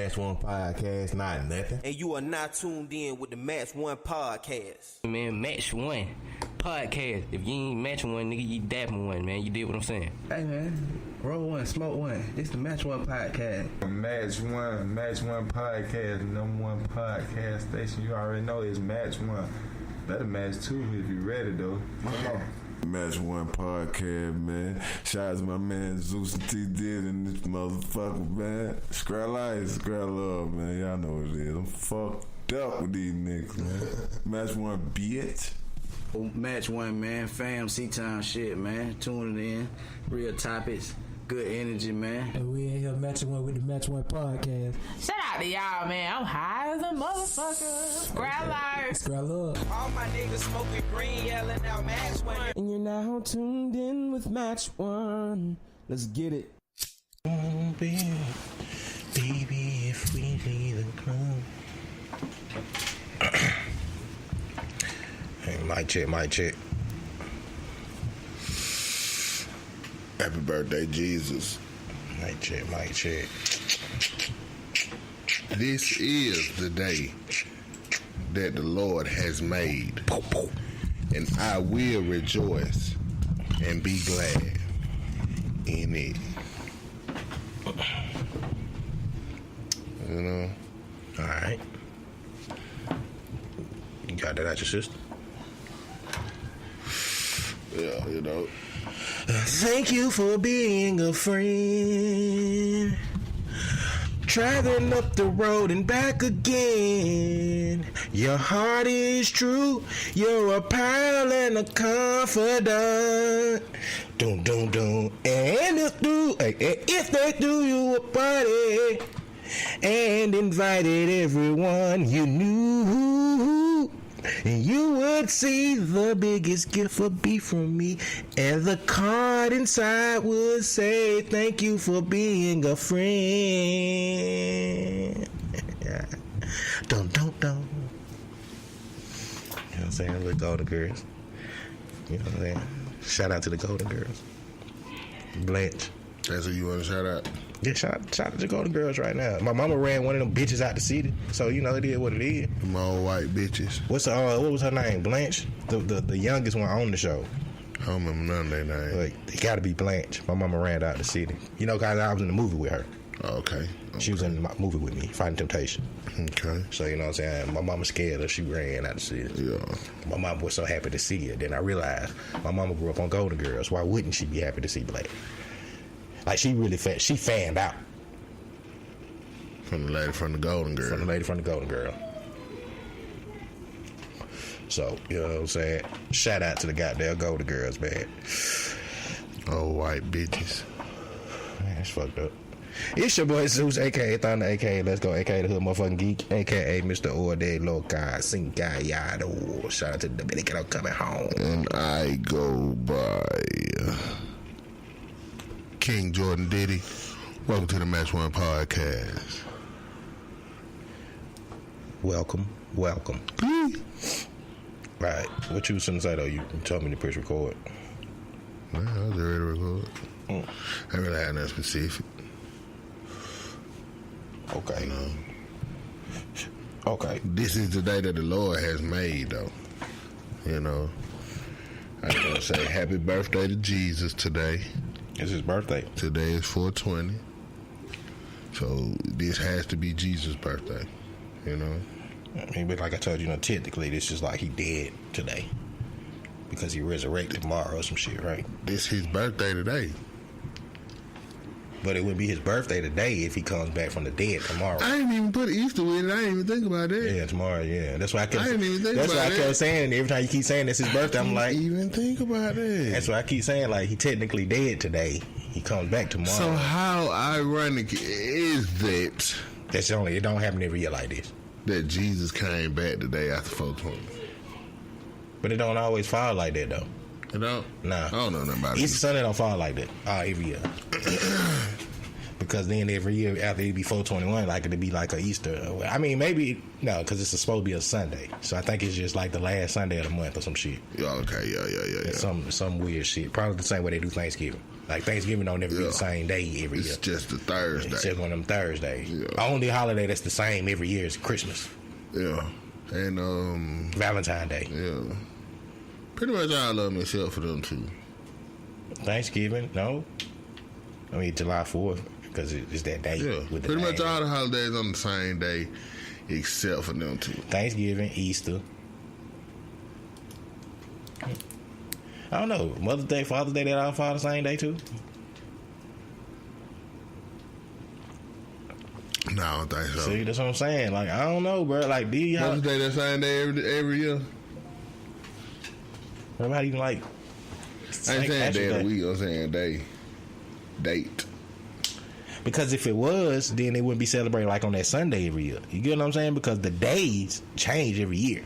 Match One Podcast, not nothing. And you are not tuned in with the Match One Podcast. Man, Match One Podcast. If you ain't Match One, nigga, you dapping one, man. You did what I'm saying. Hey, man. Roll one, smoke one. This the Match One Podcast. Match One Podcast, number one podcast station. You already know it's Match One. Better match two if you ready, though. Come on. Match One Podcast, man. Shout out to my man Zeus and T did and this motherfucker, man. Scrap Ice, Scrap Love, man. Y'all know what it is. I'm fucked up with these niggas, man. Match One, bitch. Match One, man. Fam, C-Town shit, man. Tuning in. Real topics. Good energy, man. And we in here matching one with the Match One Podcast. Shout out to y'all, man. I'm high as a motherfucker. Scrap life. Scrap love. All my niggas smoking green, yelling out Match One. And you're now tuned in with Match One. Let's get it. Oh, baby, if we leave the club. Hey, mic check. Happy birthday, Jesus. Mic check. This is the day that the Lord has made, and I will rejoice and be glad in it. You know? All right. You got that out your system? Yeah, you know. Thank you for being a friend. Traveling up the road and back again. Your heart is true. You're a pal and a confidant. Dun dun dun. And if they do you a party and invited everyone you knew, and you would see the biggest gift would be from me, and the card inside would say, thank you for being a friend. Dun, dun, dun. You know what I'm saying? The Golden Girls. You know what I'm saying? Shout out to the Golden Girls. Blanche. That's who you want to shout out? Yeah, shout out to the Golden Girls right now. My mama ran one of them bitches out the city, so you know it is what it is. Them all white bitches. What was her name? Blanche, the youngest one on the show. I don't remember none of their names. Like, it got to be Blanche. My mama ran out the city. You know, guys, I was in the movie with her. Oh, okay. She was in the movie with me, Fighting Temptation. Okay. So you know what I'm saying. My mama scared her. She ran out the city. Yeah. My mama was so happy to see her. Then I realized my mama grew up on Golden Girls. Why wouldn't she be happy to see Blanche? Like, she really she fanned out. From the lady from the Golden Girl. From the lady from the Golden Girl. So, you know what I'm saying? Shout out to the goddamn Golden Girls, man. Oh, white bitches. Man, that's fucked up. It's your boy Zeus, a.k.a. Thunder, a.k.a. Let's Go, a.k.a. The Hood Motherfucking Geek, a.k.a. Mr. Orde Loca Cincayado. Shout out to the Dominican coming home. And I go by King Jordan Diddy. Welcome to the Match One Podcast. Welcome. Right. What you was going to say, though? You told me to push record. Well, I was ready to record. I really had nothing specific. Okay. You know? Okay. This is the day that the Lord has made, though. You know? I just want to say happy birthday to Jesus today. It's his birthday. Today is 420. So this has to be Jesus' birthday. You know? I mean, but like I told you, technically, this is like he dead today. Because he resurrected tomorrow or some shit, right? This his birthday today. But it would be his birthday today if he comes back from the dead tomorrow. I didn't even put Easter with it. I didn't even think about that. Yeah, tomorrow, yeah. That's why I kept didn't even think that's about why I kept that. saying, every time you keep saying it's his birthday, I'm like, even think about that. That's why I keep saying, like, he technically dead today. He comes back tomorrow. So how ironic is that? That's only, it don't happen every year like this. That Jesus came back the day after 420. But it don't always fall like that, though. You know? Nah. I don't know nothing about it. Easter Sunday don't fall like that every year. Because then every year after it be 421, like it'd be like a Easter. I mean, maybe no, because it's supposed to be a Sunday. So I think it's just like the last Sunday of the month or some shit. Yeah, okay, yeah. Some weird shit. Probably the same way they do Thanksgiving. Like Thanksgiving don't never be the same day every year. It's just a Thursday. It's just one of them Thursdays. Yeah. The only holiday that's the same every year is Christmas. Yeah. And Valentine's Day. Yeah. Pretty much all of them except for them two. Thanksgiving, no. I mean July 4th. Because it's that day. Yeah, with the pretty much name. all the holidays on the same day, except for them two. Thanksgiving, Easter. I don't know. Mother's Day, Father's Day, they all fall the same day too. No, I don't think so. See, that's what I'm saying. Like, I don't know, bro. Like, do y'all? Mother's Day that same day every year. Everybody even like. I ain't saying day of the week. I'm saying date. Because if it was, then it wouldn't be celebrated like on that Sunday every year. You get what I'm saying? Because the days change every year.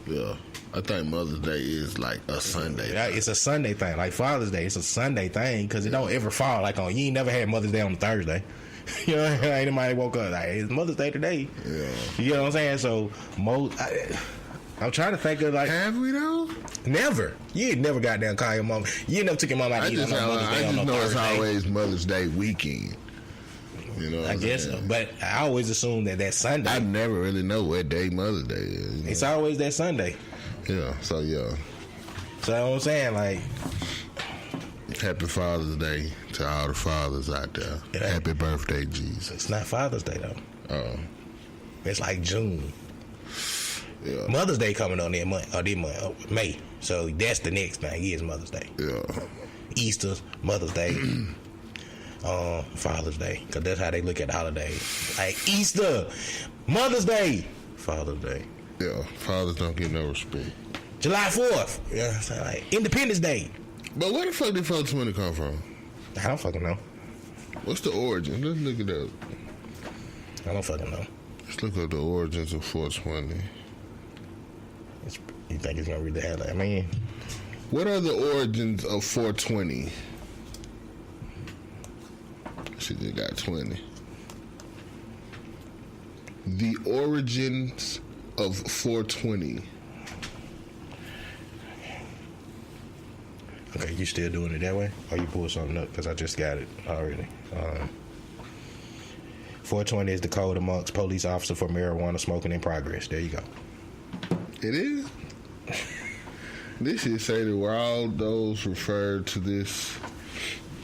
Yeah. I think Mother's Day is like a Sunday. Yeah, it's a Sunday thing. Like Father's Day, it's a Sunday thing because it don't ever fall like on. You ain't never had Mother's Day on a Thursday. You know, ain't nobody woke up like it's Mother's Day today. Yeah. You get what I'm saying? So I'm trying to think of like. Have we though? Never. You ain't never got down call your mom. You never took your mom out to eat on no Mother's Day on no know Thursday. it's always Mother's Day weekend. You know what I guess so. But I always assume that Sunday. I never really know what day Mother's Day is. You know? It's always that Sunday. Yeah, so yeah. So you know what I'm saying? Like, happy Father's Day to all the fathers out there. Yeah. Happy birthday, Jesus. It's not Father's Day though. Oh. It's like June. Yeah. Mother's Day coming on that month, or this month, May. So that's the next thing is Mother's Day. Yeah. Easter, Mother's Day, Father's Day, because that's how they look at the holidays. Like Easter, Mother's Day, Father's Day. Yeah, fathers don't get no respect. July 4th, yeah, so like Independence Day. But where the fuck did 420 come from? I don't fucking know. What's the origin? Let's look it up. I don't fucking know. Let's look up the origins of 420. You think it's gonna read the headline? I mean, what are the origins of 420? She just got 20. The origins of 420. okay, you still doing it that way? Or you pull something up? Because I just got it already. 420 is the code amongst police officers for marijuana smoking in progress. There you go. It is? This shit say that where all those referred to this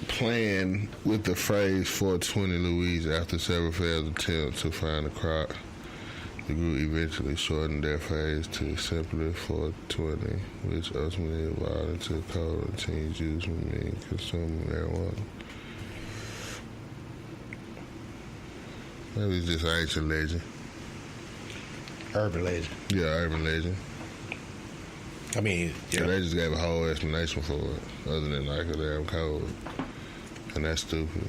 plan with the phrase 420 Louise after several failed attempts to find the crop. The group eventually shortened their phrase to simply 420, which ultimately evolved into a code of teens using and consuming marijuana. Maybe it's just ancient legend. Urban legend. Yeah, urban legend. I mean, Yeah, they just gave a whole explanation for it, other than like a damn code, and that's stupid.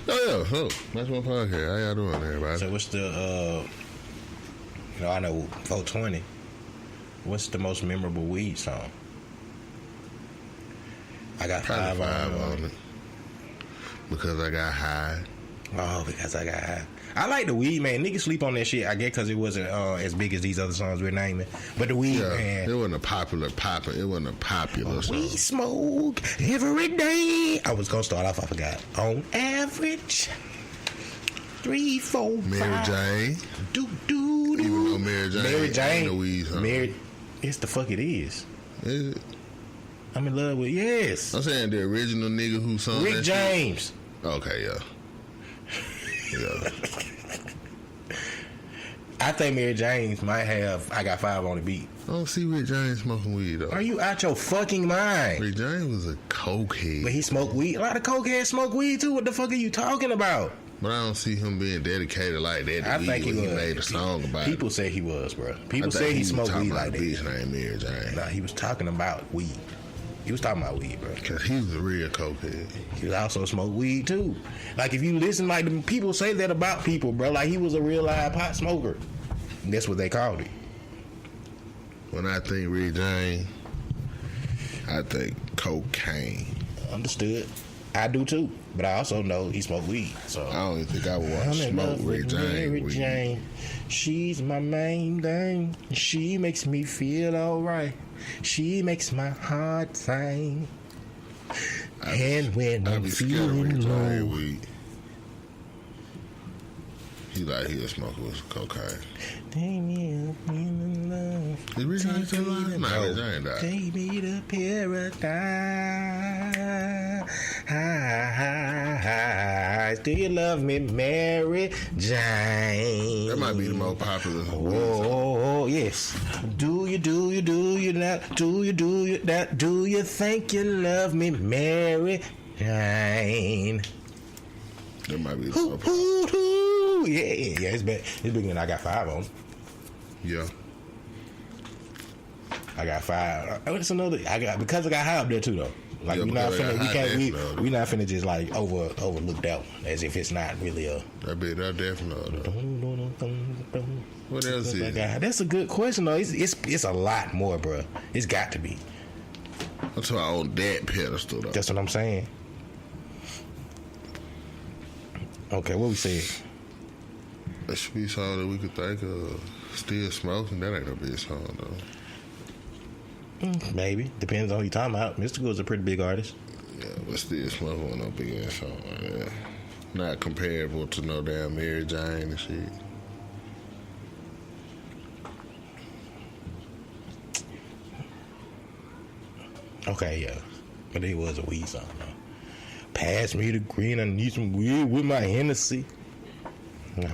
Oh yeah, that's my podcast. How y'all doing, everybody? So what's the I know 420. What's the most memorable weed song? I got Probably five on it because I got high. Oh, because I got high. I like the weed, man. Niggas sleep on that shit. I guess because it wasn't as big as these other songs we're naming. But the weed, man. It wasn't a popular song. We smoke every day. I was gonna start off. I forgot. On average, 3, 4, 5. Mary Jane. Even though Mary Jane ain't no weed song. Mary, it's the fuck it is. Is it? I'm in love with yes. I'm saying the original nigga who sung Rick that James. shit. Okay, yeah. Yeah. I think Mary James might have I Got 5 on the beat. I don't see Rick James smoking weed though. Are you out your fucking mind? Rick James was a cokehead. But he smoked weed. A lot of cokeheads smoke weed too. What the fuck are you talking about? But I don't see him being dedicated like that to I weed think he when was. he made a song about People it. say he was, bro. People say he smoked weed like that. Bitch named Mary Jane. Nah, he was talking about weed. He was talking about weed, bro. Cause he was a real cokehead. He also smoked weed too. Like if you listen, like the people say that about people, bro. Like he was a real live pot smoker. And that's what they called it. When I think Rick James, I think cocaine. Understood. I do too, but I also know he smoked weed. So I don't even think I would want I'm to in smoke love with Mary weed. Jane. She's my main thing. She makes me feel alright. She makes my heart sing. And when I'm be scared of Ray feeling Jane low, weed. He like he'll smoke with cocaine. take me up in love. Did Ray Jane still alive? Nah, Ray Jane died. Take me to paradise. Do you love me, Mary Jane? That might be the most popular. Oh, yes. Do you that? Do you that? Do you think you love me, Mary Jane? That might be the Hoo, most popular. hoo, hoo. Yeah. It's bigger than I got 5 on. Yeah. I got 5. It's another. Because I got high up there too though. Like Yeah, we not because I finna. got We high can't. definitely. We not finna just like overlook that one as if it's not really a. That definitely. What else is? That's a good question though. It's a lot more, bro. It's got to be. I'm talking about on that pedestal though. That's what I'm saying. Okay, what we said? That should be a song that we could think of. Still Smoking. That ain't a big song though. Maybe depends on who you talking about. Mystical is a pretty big artist. Yeah, but Still Smoking wasn't no big ass song like that. Not comparable to no damn Mary Jane and shit. Okay, yeah, but it was a weed song though. Pass me the green. I need some weed with my Hennessy. Nah,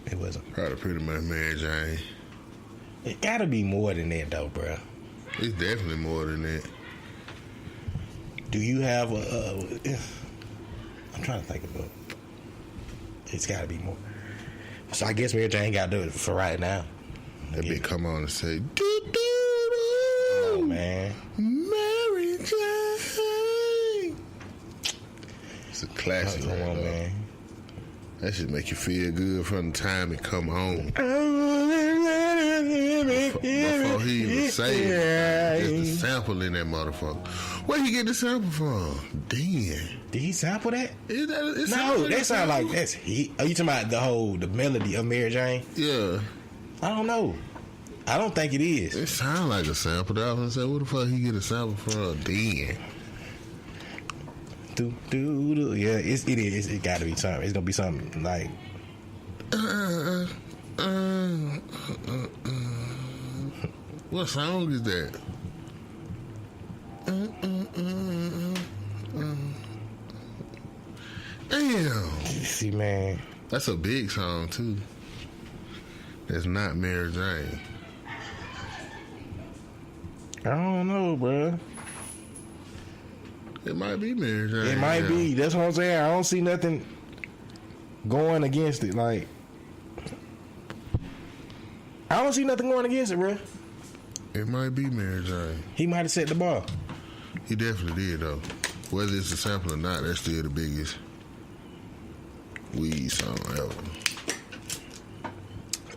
it wasn't. Probably pretty much Mary Jane. It gotta be more than that though, bro. It's definitely more than that. Do you have a? I'm trying to think of it. It's gotta be more. So I guess Mary Jane gotta do it for right now. That bitch come on and say, Oh man, Mary Jane. It's a classic, come on, man. That should make you feel good from the time it come home. Before he even say it, it's the sample in that motherfucker. Where he get the sample from? Damn. Did he sample that? No, No, that sound like that's he. Are you talking about the melody of Mary Jane? Yeah. I don't know. I don't think it is. It sound like a sample. That I was gonna say, where the fuck he get a sample from? Damn. Yeah, it is. It got to be something. It's gonna be something like. What song is that? Damn. See, man. That's a big song too. That's not Mary Jane. I don't know, bro. It might be Mary Jane. It might be. That's what I'm saying. I don't see nothing going against it. Like, I don't see nothing going against it, bro. It might be Mary Jane. He might have set the bar. He definitely did though. Whether it's a sample or not, that's still the biggest weed song ever.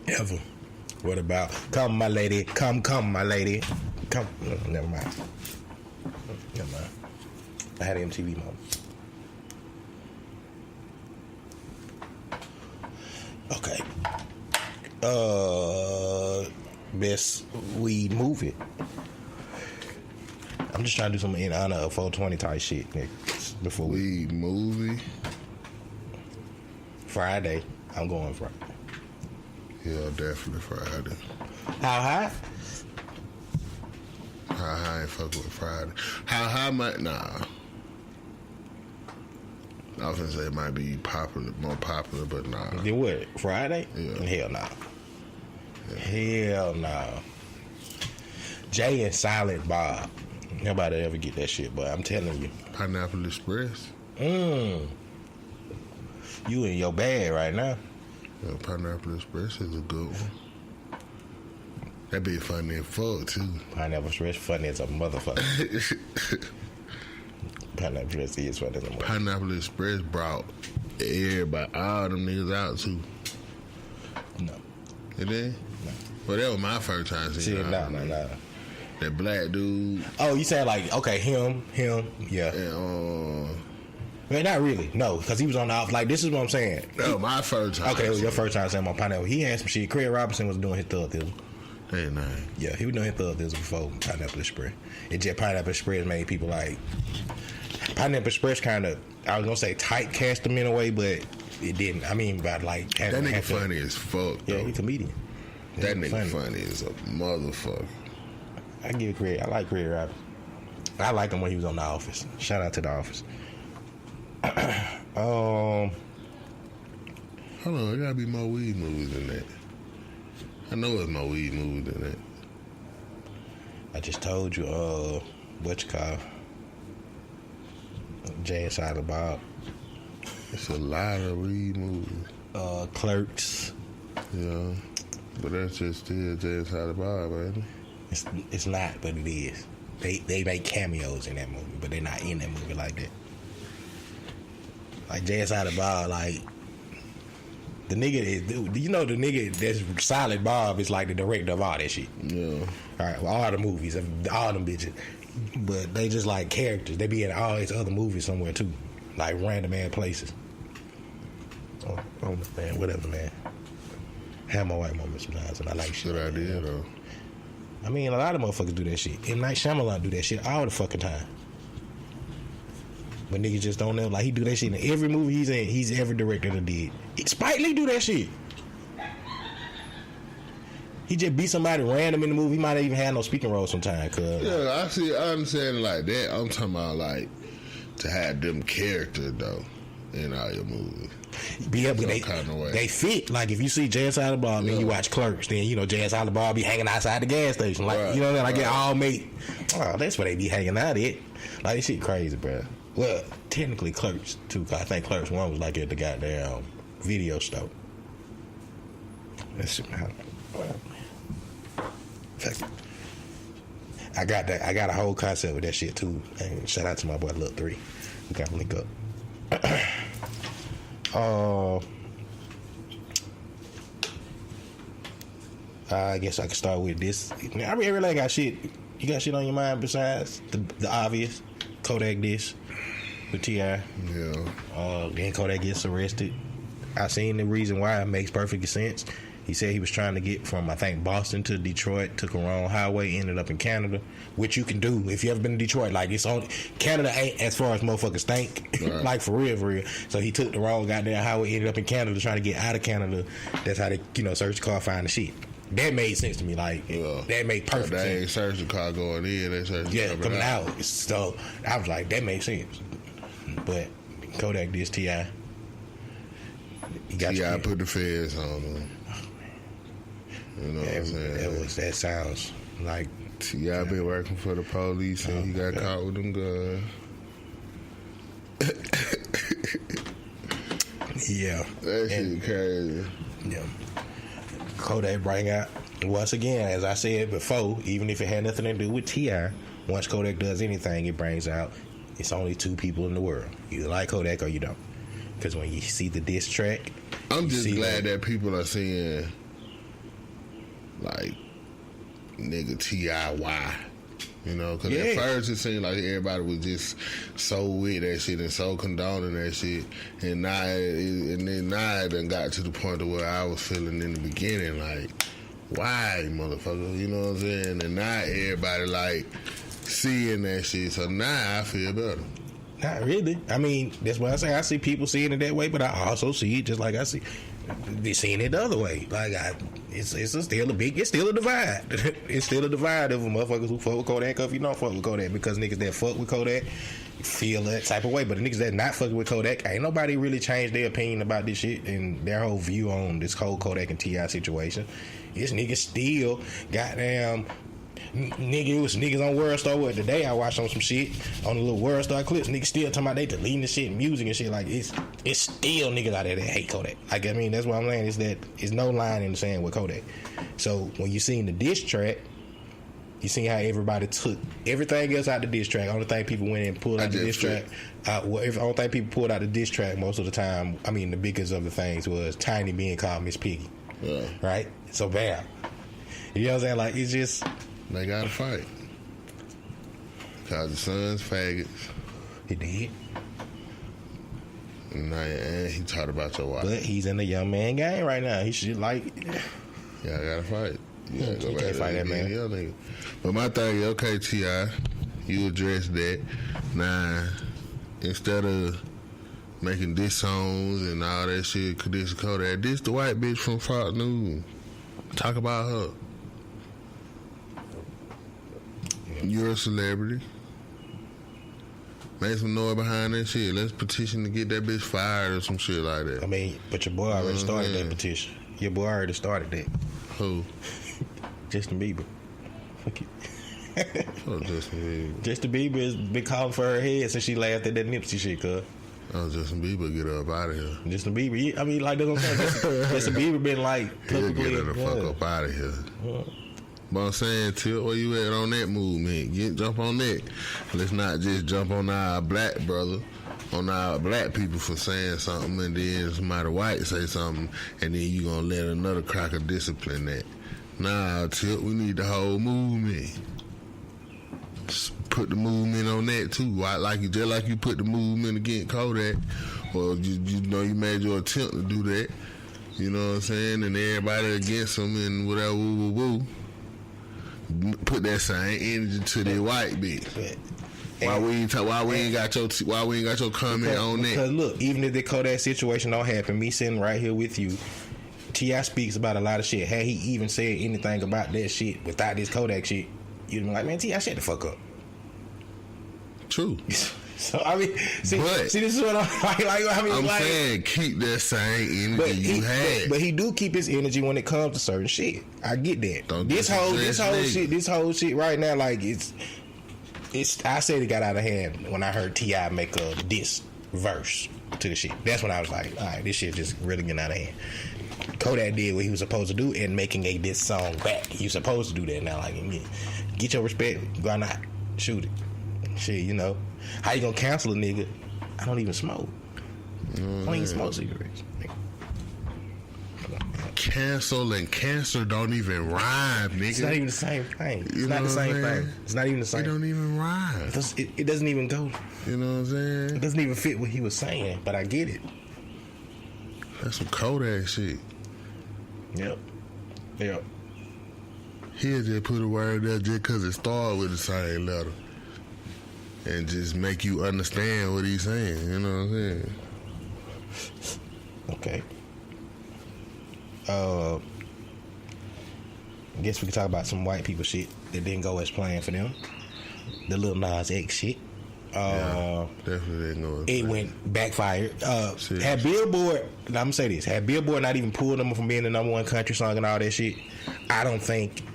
Ever. What about come, my lady? Come, my lady. Come. No, never mind. I had an MTV moment. Okay. Best weed movie. I'm just trying to do something in honor of 420 type shit before weed movie. Friday. I'm going Friday. Yeah, definitely Friday. How high? How high ain't fuck with Friday. How high might nah. I was gonna say it might be more popular, but nah. Then what? Friday? Yeah. Hell no. Hell no. Jay and Silent Bob. Nobody ever get that shit, but I'm telling you. Pineapple Express. You in your bag right now. Yeah, Pineapple Express is a good one. That be funny as fuck too. Pineapple Express funny as a motherfucker. Pineapple Express is funny as a motherfucker. Pineapple Express brought everybody, all them niggas out too. No. It did? No. Well, that was my first time seeing it. No. That black dude. Oh, you saying like okay, him, yeah. And, Man, not really, no, because he was on the off. Like this is what I'm saying. no, my first time. Okay, it was your first time saying my Pineapple. He had some shit. Craig Robinson was doing his thug thism. Hey, nah. Yeah, he was doing his thug thism before Pineapple Express. It just Pineapple Express made people like Pineapple Express kind of. I was gonna say type cast him in a way, but it didn't. I mean, by like that nigga funny as fuck. Yeah, though. he's a comedian. That nigga funny as a motherfucker. I give Craig. I like Craig Robinson. I liked him when he was on The Office. Shout out to The Office. Hold on, there gotta be more weed movies than that. I know there's more weed movies than that. I just told you, what you call Jay and Silent Bob. It's a lot of weed movies. Clerks. Yeah, but that's just still Jay and Silent Bob, man. It's not, but it is. They make cameos in that movie, but they're not in that movie like that. Like Jay and Silent Bob, like the nigga is, you know, the nigga that's Silent Bob is like the director of all that shit. Yeah. All right, well, all the movies, all them bitches, but they just like characters. They be in all these other movies somewhere too, like random ass places. Oh man, whatever, man. Have my white moments sometimes, and I like shit. Good idea, though. I mean, a lot of motherfuckers do that shit. M. Night Shyamalan do that shit all the fucking time. But niggas just don't know. Like, he do that shit in every movie he's in. He's every director that did. Spike Lee do that shit. He just beat somebody random in the movie. He might not even have no speaking role sometimes. Yeah, I understand it like that. I'm talking about, like, to have them characters, though, in all your movies. Yeah, but they fit. Like, if you see Jay and Silent Bob and you watch Clerks, then, you know, Jay and Silent Bob be hanging outside the gas station. Like, right, you know what I mean? Like, it all make... Oh, that's where they be hanging out at. Like, this shit crazy, bro. Well, technically Clerks, too, because I think Clerks 1 was, like, at the goddamn video store. That's... I got that. I got a whole concept with that shit, too. And shout out to my boy, Lil 3. We got to link up. I guess I can start with this. I really got shit. You got shit on your mind besides the obvious? Kodak diss with T.I. Yeah. Then Kodak gets arrested. I seen the reason why. It makes perfect sense. He said he was trying to get from, I think, Boston to Detroit, took a wrong highway, ended up in Canada, which you can do if you ever been to Detroit. Like, it's on Canada ain't as far as motherfuckers think. Right. Like, for real. So he took the wrong goddamn highway, ended up in Canada, trying to get out of Canada. That's how they, you know, search the car, find the shit. That made sense to me. Like, that made perfect sense. They ain't search the car going in, they search the car coming out. So I was like, that makes sense. But Kodak did T.I. T.I. put the feds on him. You know what I'm saying? That sounds like T.I. been working for the police and he got caught with them guns. Yeah. That shit crazy. Yeah. Kodak bring out, once again, as I said before, even if it had nothing to do with T.I., once Kodak does anything, it brings out it's only two people in the world. You like Kodak or you don't. Because when you see the diss track, I'm just glad that people are seeing, like, nigga T.I.Y. You know, because at first it seemed like everybody was just so with that shit and so condoning that shit, and now it done got to the point of where I was feeling in the beginning like, why, motherfucker? You know what I'm saying? And now everybody like seeing that shit, so now I feel better. Not really. I mean, that's what I say. I see people seeing it that way, but I also see it just like I see they seeing it the other way. Like it's still a divide. It's still a divide of motherfuckers who fuck with Kodak or if you don't fuck with Kodak, because niggas that fuck with Kodak feel that type of way, but the niggas that not fucking with Kodak, ain't nobody really changed their opinion about this shit and their whole view on this whole Kodak and T.I. situation. This nigga still goddamn. Nigga, it was niggas on World Star. What today I watched on some shit on the little World Star clips. Niggas still talking about they deleting the shit, music and shit. Like it's still niggas out there that hate Kodak. Like, I mean, that's what I'm saying. Is that it's no line in the sand with Kodak. So when you seen the diss track, you seen how everybody took everything else out the diss track. Only thing people went and pulled out the diss track. Only thing people pulled out the diss track most of the time. I mean, the biggest of the things was Tiny being called Miss Piggy. Yeah. Right. So bam. You know what I'm saying? Like it's just. They gotta fight. called the Sons faggots. He did. And he talked about your wife. But he's in the young man game right now. He should like. Yeah, I gotta fight. You gotta go You back can't to fight that man. young nigga. But my thing is, okay, T.I., you address that. Now, instead of making diss songs and all that shit, this Kodak, this the white bitch from Fox News. Talk about her. You're a celebrity. Make some noise behind that shit. Let's petition to get that bitch fired or some shit like that. I mean, but your boy already started that petition. Your boy already started that. Who? Justin Bieber. Fuck you. Oh, Justin Bieber. Justin Bieber has been calling for her head since she laughed at that Nipsey shit, cuz. Oh, Justin Bieber, get up out of here. Justin Bieber, I mean, like, that's what I'm saying. Justin Bieber been like He'll publicly. get her the fuck up out of here. But I'm saying, Tilt, where you at on that movement? Jump on that. Let's not just jump on our black brother, on our black people for saying something, and then somebody white say something, and then you gonna let another cracker discipline that. Nah, Tilt, we need the whole movement. Just put the movement on that too. Just like you put the movement against Kodak, or you know you made your attempt to do that. You know what I'm saying? And everybody against them and whatever, woo woo woo. Put that same energy to the white bitch. Why we ain't got your comment on that? Because look, even if the Kodak situation don't happen, me sitting right here with you, T.I. speaks about a lot of shit. Had he even said anything about that shit without this Kodak shit, you'd be like, man, T.I., shut the fuck up. True. So I mean, see, this is what I'm saying. Keep that same energy you had. But he do keep his energy when it comes to certain shit. I get that. This whole shit right now, like it's. I said it got out of hand when I heard T.I. make a diss verse to the shit. That's when I was like, all right, this shit just really getting out of hand. Kodak did what he was supposed to do in making a diss song back. He was supposed to do that now. Like, get your respect. Why not shoot it? Shit, you know. How you gonna cancel a nigga? I don't even smoke. I don't even smoke cigarettes. Cancel and cancer don't even rhyme, nigga. It's not even the same thing. It's not the same thing. It's not even the same. It don't even rhyme. It doesn't even go. You know what I'm saying? It doesn't even fit what he was saying, but I get it. That's some Kodak shit. Yep. He'll just put a word there just because it started with the same letter. And just make you understand what he's saying. You know what I'm saying? Okay. I guess we can talk about some white people shit that didn't go as planned for them. The Lil Nas X shit. Definitely didn't go. It went backfired. Had Billboard, I'm gonna say this, had Billboard not even pulled them from being the number one country song and all that shit, I don't think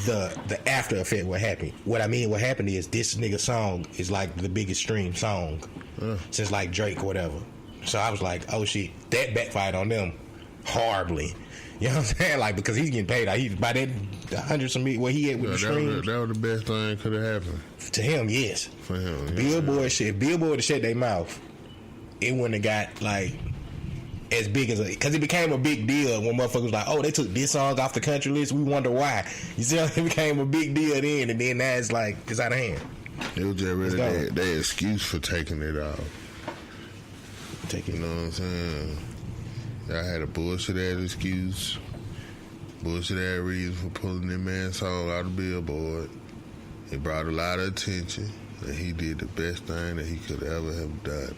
the after effect would happen. What happened is this nigga song is like the biggest stream song since like Drake or whatever. So I was like, oh shit, that backfired on them horribly. You know what I'm saying? Like, because he's getting paid. He's by that hundreds of million where he at with the streams. That was the best thing could have happened. To him, yes. For him, Billboard shit. If Billboard had shut their mouth, it wouldn't have got like as big as because it became a big deal when motherfuckers was like, oh, they took this song off the country list. We wonder why. You see how it became a big deal then, and then now it's like it's out of hand. It was just really their excuse for taking it off. You know what I'm saying? I had a bullshit ass excuse, bullshit ass reason for pulling that man's song out of Billboard. It brought a lot of attention, and he did the best thing that he could ever have done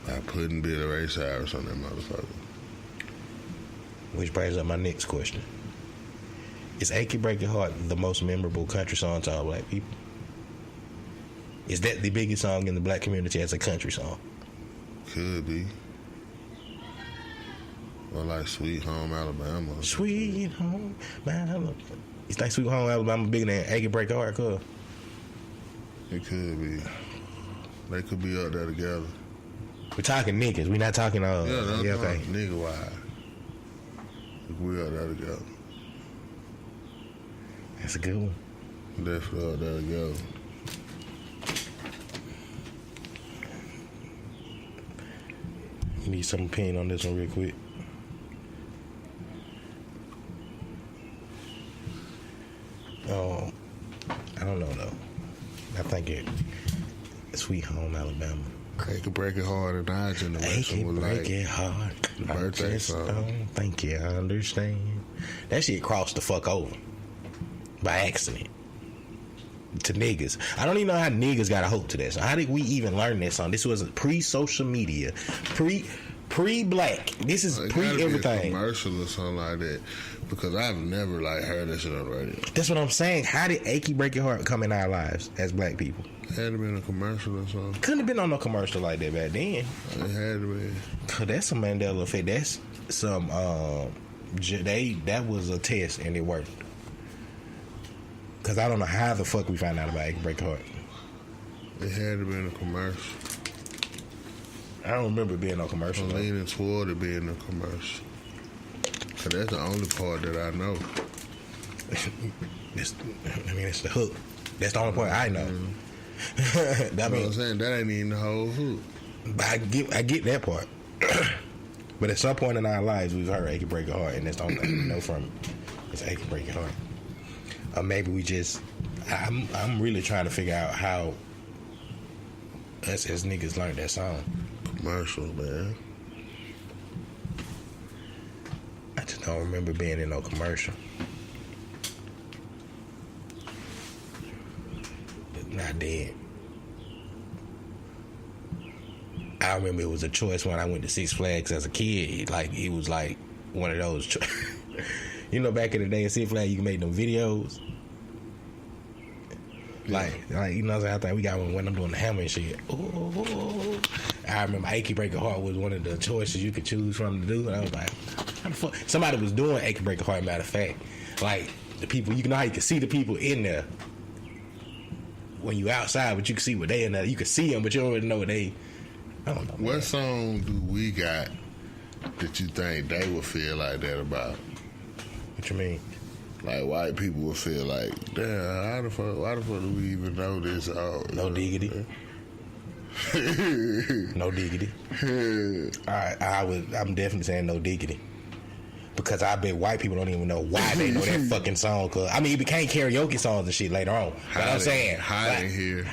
by putting Billy Ray Cyrus on that motherfucker. Which brings up my next question: is "Achy Break Your Heart" the most memorable country song to all black people? Is that the biggest song in the black community as a country song? Could be. Or like Sweet Home Alabama. Sweet Home Alabama. It's like Sweet Home Alabama bigger than Achy Break Your Heart, cuz. It could be. They could be up there together. We're talking niggas. We're not talking okay. Nigga wise. We up there together. That's a good one. Definitely up there together. You need some opinion on this one real quick. I don't know though. Sweet Home Alabama. They could break it hard in our generation. They can break it hard. The birthday I just song. don't think you understand. That shit crossed the fuck over by accident to niggas. I don't even know how niggas got a hold to this. How did we even learn this song? This was pre-social media, pre-black. This is pre-everything. Commercial or something like that, because I've never heard that shit on the radio. That's what I'm saying. How did Achy Break Your Heart come in our lives as black people? It had to been a commercial or something. Couldn't have been on no commercial like that back then. It had to be. That's some Mandela effect. That's some. That was a test and it worked. Cause I don't know how the fuck we found out about Achy Break Your Heart. It had to be in a commercial. I don't remember being on commercial. I'm leaning toward it being a commercial. Cause that's the only part that I know. It's the hook. That's the only part I know. You know what I'm saying? That ain't even the whole hook. But I get that part. But at some point in our lives, we've heard Achy Break Your Heart, and that's the only thing we know from it. It's Achy Break Your Heart. Or maybe we just... I'm really trying to figure out how us as niggas learned that song. Commercial, man. I just don't remember being in no commercial. Not dead. I remember it was a choice when I went to Six Flags as a kid. It was like one of those. You know, back in the day at Six Flags, you can make them videos. Like you know, what I'm saying? I think we got one when I'm doing the hammer and shit. Ooh. I remember Achy Break Your Heart was one of the choices you could choose from to do, and I was like, how the fuck? Somebody was doing Achy Break Your Heart. Matter of fact, like the people, you know how you can see the people in there when you outside, but you can see what they in there. You can see them, but you don't really know what they. I don't know. What song do we got that you think they would feel like that about? What you mean? Like white people would feel like, damn, why the fuck do we even know this? No diggity. No diggity. I'm definitely saying no diggity. Because I bet white people don't even know why they know that fucking song. Cause I mean, it became karaoke songs and shit later on. But I'm saying, Hide in Here.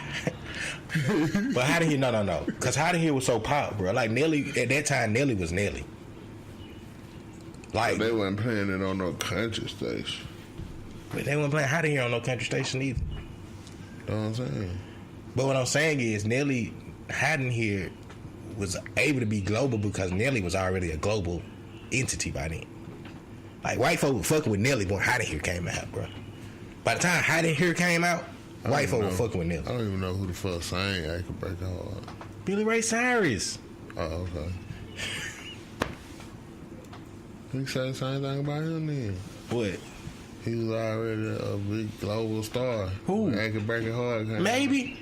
But Hide in Here, no. Because Hide in Here was so pop, bro. Like Nelly, at that time, Nelly was Nelly. Like but they wasn't playing it on no country station. But they weren't playing Hide in Here on no country station either. You know what I'm saying? But what I'm saying is, Nelly Hide in Here was able to be global because Nelly was already a global entity by then. Like, white folk were fucking with Nelly when Hide in Here came out, bro. By the time Hide in Here came out, white folk were fucking with Nelly. I don't even know who the fuck sang I Could Break Your Heart. Billy Ray Cyrus. Oh, okay. You say the same thing about him then. What? He was already a big global star. Who? I Could Break Your Heart. Maybe.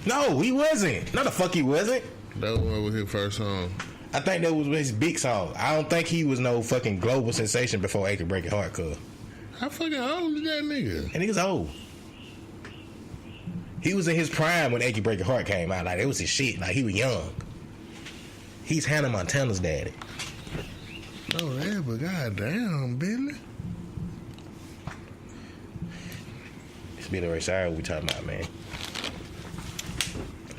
No, he wasn't. No, the fuck he wasn't. That was his first song. I think that was his big song. I don't think he was no fucking global sensation before Achy Break Your Heart, cuz. How fucking old is that nigga? And nigga's old. He was in his prime when Achy Break Your Heart came out. Like, it was his shit. Like, he was young. He's Hannah Montana's daddy. Oh, yeah, but goddamn, Billy. It's Billy Ray Cyrus we talking about, man.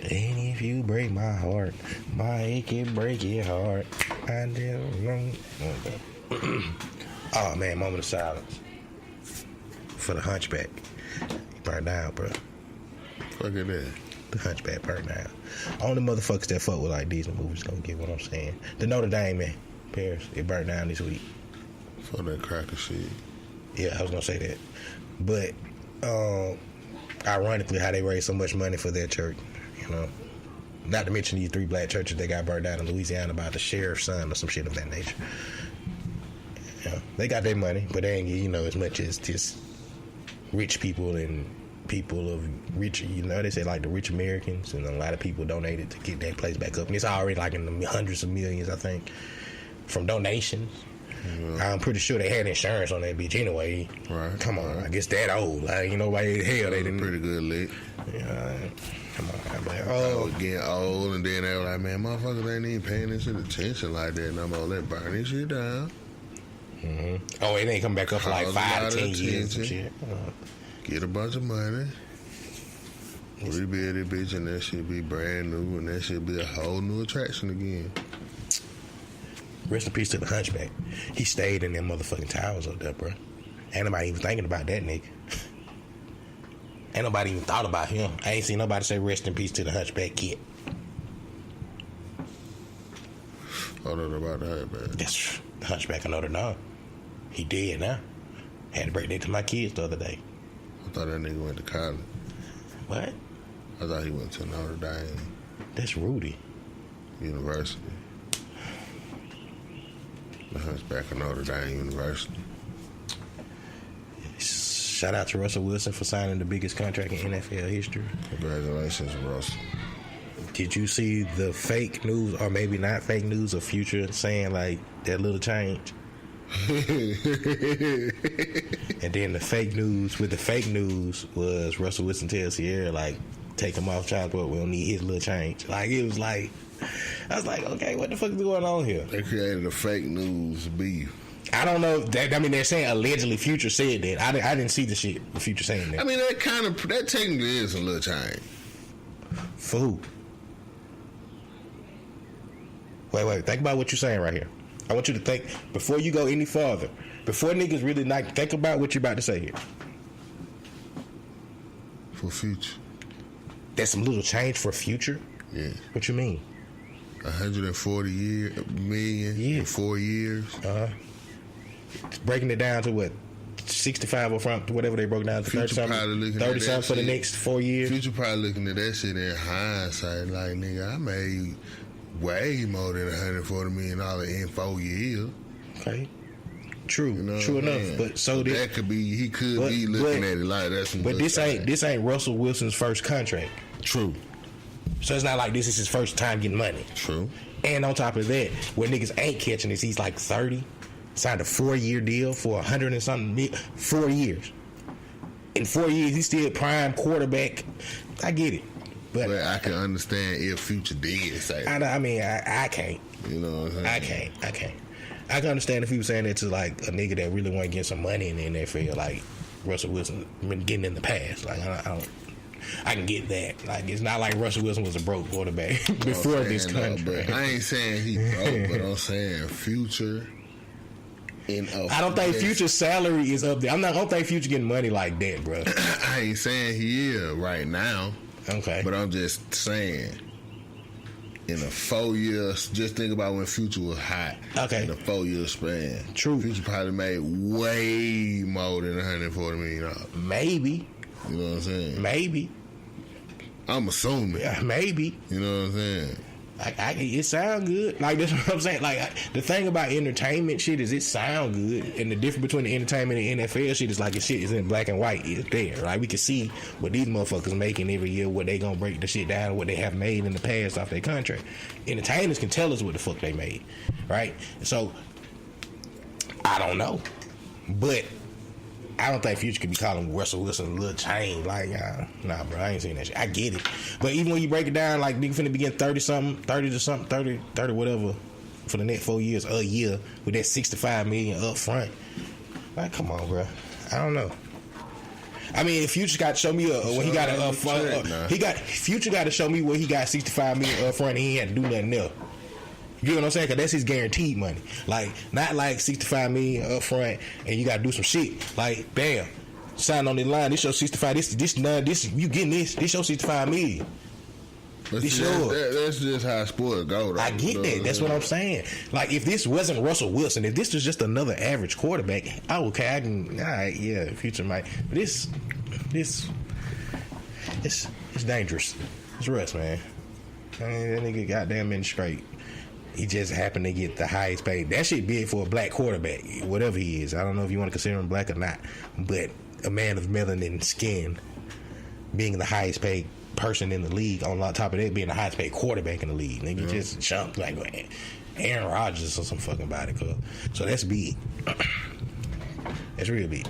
And if you break my heart, my achy break your heart. I don't know. Oh, man, moment of silence. For the Hunchback. He burned down, bro. Fuck it that. The Hunchback burned down. Only motherfuckers that fuck with like Disney movies don't get what I'm saying. The Notre Dame, man. Paris, it burned down this week. For that cracker shit. Yeah, I was gonna say that. But ironically, how they raised so much money for their church, you know. Not to mention these 3 black churches that got burned down in Louisiana by the sheriff's son or some shit of that nature. Yeah, they got their money, but they ain't get, you know, as much as just rich people and people of rich, you know, they say like the rich Americans, and a lot of people donated to get that place back up. And it's already like in the hundreds of millions, I think, from donations. Yeah. I'm pretty sure they had insurance on that bitch anyway. Right. Come on, I guess that old. Like, you know, why the hell they didn't. Pretty good lick. Yeah. Come on, I'm like, I was getting old, and then they were like, man, motherfuckers ain't even paying this shit attention like that no more. Let burn this shit down. Mm-hmm. Oh, it ain't come back up for like 5 to 10 years and shit. Get a bunch of money. rebuild it, bitch, and that shit be brand new, and that shit be a whole new attraction again. Rest in peace to the Hunchback. He stayed in them motherfucking towers up there, bro. Ain't nobody even thinking about that nigga. Ain't nobody even thought about him. I ain't seen nobody say rest in peace to the Hunchback yet. I don't know about that, man. That's the Hunchback of Notre Dame. He dead now. Had to break that to my kids the other day. I thought that nigga went to college. What? I thought he went to Notre Dame That's Rudy. University. The Hunchback of Notre Dame University. Shout out to Russell Wilson for signing the biggest contract in NFL history. Congratulations, Russell. Did you see the fake news, or maybe not fake news, of Future saying like that little change? And then the fake news was Russell Wilson tells Sierra like, take him off child support, we don't need his little change. Like, it was like, I was like, okay, what the fuck is going on here? They created a fake news beef. I don't know. They're saying allegedly Future said that. I didn't see the shit with Future saying that. I mean, that technically is a little change. For who? Wait. Think about what you're saying right here. I want you to think, before you go any farther, before niggas really not think about what you're about to say here. For Future. That's some little change for Future? Yeah. What you mean? 140 million in 4 years. Breaking it down to what? 65 or front, whatever they broke down to, 30 something for the next 4 years. Future probably looking at that shit in hindsight like, nigga, I made way more than $140 million in 4 years. Okay. True. You know True enough. saying? But so that could be, he could be looking at it like that's some. But this ain't Russell Wilson's first contract. True. So it's not like this is his first time getting money. True. And on top of that, where niggas ain't catching this, he's like 30, signed a 4-year deal for 100 and something, 4 years. In 4 years, he's still prime quarterback. I get it. But I can understand if Future did say that. I can't. You know what I'm saying? I can't. I can understand if he was saying that to like a nigga that really want to get some money in the NFL, like Russell Wilson been getting in the past. Like, I can get that. Like, it's not like Russell Wilson was a broke quarterback before this contract. I ain't saying he broke, but I'm saying Future. I don't think Future's salary is up there. I don't think Future getting money like that, bro. I ain't saying he is right now. Okay. But I'm just saying, in a 4 years, just think about when Future was hot. Okay. In a 4 year span. True. Future probably made way more than $140 million. Maybe. You know what I'm saying? Maybe. I'm assuming. Yeah, maybe. You know what I'm saying? It sound good. Like, that's what I'm saying. Like, the thing about entertainment shit is it sound good, and the difference between the entertainment and NFL shit is like the shit is in black and white. It's there, right? We can see what these motherfuckers making every year, what they gonna break the shit down, what they have made in the past off their contract. Entertainers can tell us what the fuck they made, right? So I don't know, but I don't think Future could be calling Russell Wilson a little chain. Like, nah, bro, I ain't seen that shit. I get it. But even when you break it down, like, nigga finna begin 30 whatever, for the next 4 years, a year, with that $65 million up front. Like, come on, bro. I don't know. I mean, if Future got to show me when he got Future got to show me where he got $65 million up front and he ain't had to do nothing else. You know what I'm saying? Because that's his guaranteed money. Like, not like $65 million up front and you got to do some shit. Like, bam, sign on the line. This your 65. This you getting this. This your $65 million. That's just how sports go, though. I get that. That's what I'm saying. Like, if this wasn't Russell Wilson, if this was just another average quarterback, okay, I can, all right, yeah, Future might. But it's dangerous. It's Russ, man. I mean, that nigga goddamn in straight. He just happened to get the highest paid. That shit big for a black quarterback, whatever he is. I don't know if you want to consider him black or not, but a man of melanin skin being the highest paid person in the league, on top of that being the highest paid quarterback in the league. Nigga just jumped like Aaron Rodgers or some fucking body club. So that's big. That's real big.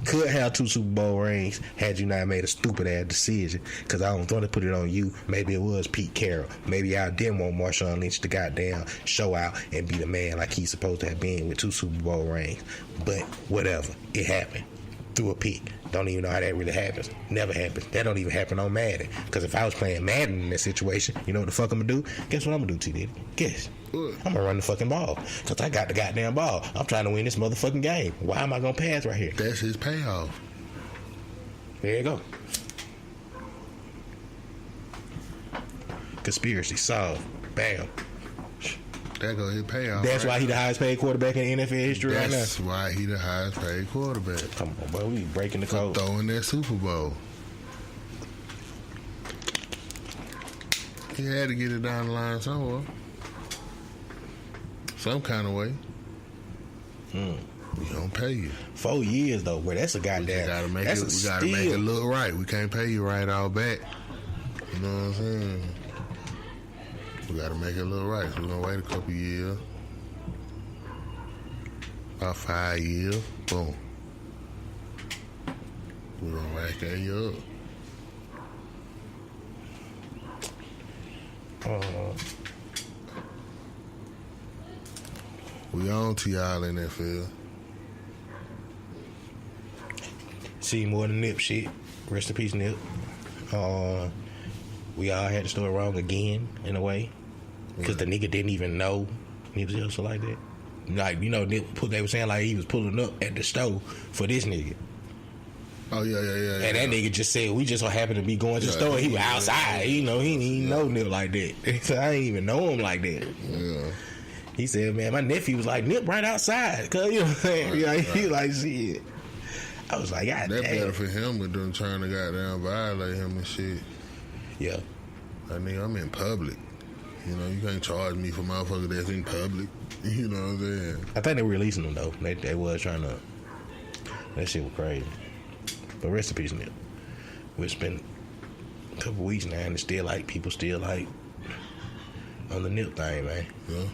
Could have 2 Super Bowl rings had you not made a stupid ass decision. Because I don't want to put it on you. Maybe it was Pete Carroll. Maybe I didn't want Marshawn Lynch to goddamn show out and be the man like he's supposed to have been with 2 Super Bowl rings. But whatever, it happened. threw a pick. Don't even know how that really happens. Never happens. That don't even happen on Madden. Because if I was playing Madden in that situation, you know what the fuck I'm gonna do? Guess what I'm gonna do, T. Diddy? Guess. I'm gonna run the fucking ball. Because I got the goddamn ball. I'm trying to win this motherfucking game. Why am I gonna pass right here? That's his payoff. There you go. Conspiracy solved. Bam. That go his payoff. That's why he the highest paid quarterback in NFL history right now. That's why he the highest paid quarterback. Come on, bro. We breaking the code. Throwing that Super Bowl. He had to get it down the line somewhere. Some kind of way. We don't pay you. 4 years though, bro. That's a goddamn. We gotta make make it look right. We can't pay you right all back. You know what I'm saying? We gotta make it look right. So we're gonna wait a couple years. About 5 years. Boom. We're gonna rack that year up. We on to y'all in that field. See more than Nip shit. Rest in peace, Nip. We all had the story wrong again, in a way. Because the nigga didn't even know Nipsey Hussle like that. Like, you know, Nip, they were saying like he was pulling up at the store for this nigga. Oh, yeah. And that nigga just said, we just so happened to be going to the store. He was outside. You know, he didn't even know Nip like that. So I didn't even know him like that. Yeah. He said, man, my nephew was like, Nip right outside. Cause, you know what I'm saying? Right. He like, shit. I was like, God that damn. better for him with them trying to goddamn violate him and shit. Yeah. I mean, I'm in public. You know, you can't charge me for motherfucker that's in public. You know what I'm saying? I think they were releasing them, though. They was trying to... That shit was crazy. But rest in peace, Nip. It's been a couple weeks now, and it's still like, people still like on the Nip thing, man. Yeah.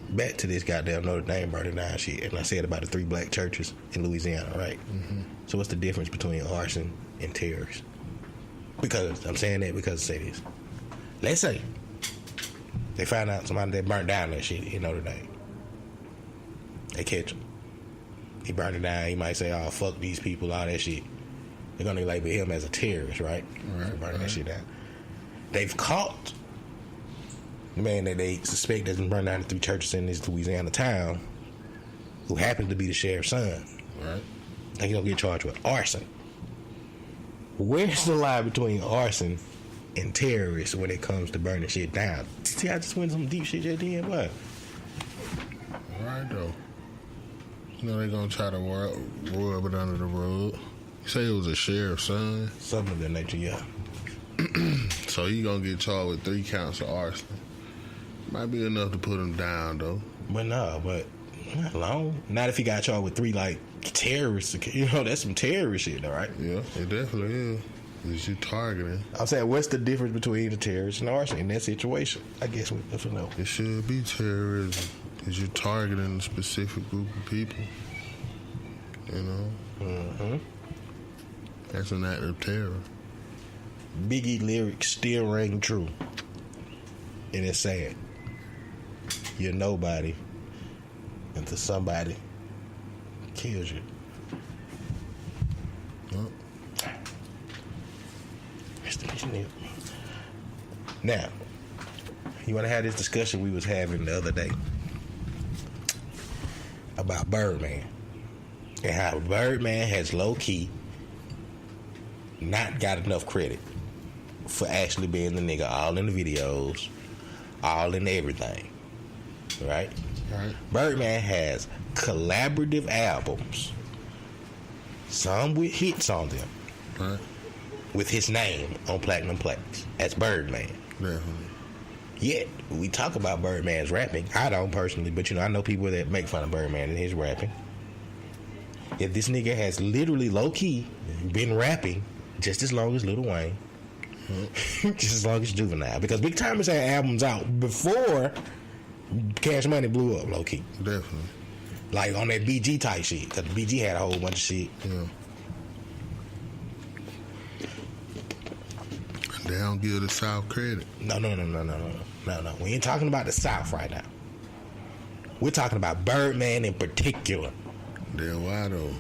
Back to this goddamn Notre Dame burning down shit, and I said about the 3 black churches in Louisiana, right? Mm-hmm. So what's the difference between arson and terrorist? Because I'm saying that because say this. Let's say they find out somebody that burnt down that shit in Notre Dame. They catch him. He burned it down. He might say, "Oh, fuck these people," all that shit. They're gonna label him as a terrorist, right? For burning that shit down. They've caught the man that they suspect has been burned down the 3 churches in this Louisiana town, who happens to be the sheriff's son. Right. And he's gonna get charged with arson. Where's the line between arson and terrorists when it comes to burning shit down? See, I just went some deep shit at the end, what? Right, though. You know, they gonna try to rub it under the rug. You say it was a sheriff's son? Something of that nature, yeah. So he gonna get charged with 3 counts of arson. Might be enough to put him down, though. But no, but not long. Not if he got charged with 3 like terrorists. You know, that's some terrorist shit, though, right? Yeah, it definitely is. Is you targeting? I'm saying, what's the difference between the terrorist and arson in that situation? I guess we have to know. It should be terrorism. Because you're targeting a specific group of people. You know? Mm-hmm. That's an act of terror. Biggie lyrics still ring true. And it's sad. You're nobody until somebody kills you. Well. Now, you want to have this discussion we was having the other day about Birdman and how Birdman has low-key not got enough credit for actually being the nigga all in the videos, all in everything, right? Birdman has collaborative albums, some with hits on them, right, with his name on platinum plaques. That's Birdman. Definitely. Yet we talk about Birdman's rapping. I don't personally, but you know, I know people that make fun of Birdman and his rapping. If this nigga has literally low-key been rapping just as long as Lil Wayne, just as long as Juvenile, because Big Timers had albums out before Cash Money blew up, low-key. Definitely. Like on that BG type shit, because BG had a whole bunch of shit. Yeah. They don't give the South credit. No. We ain't talking about the South right now. We're talking about Birdman in particular. Then why though?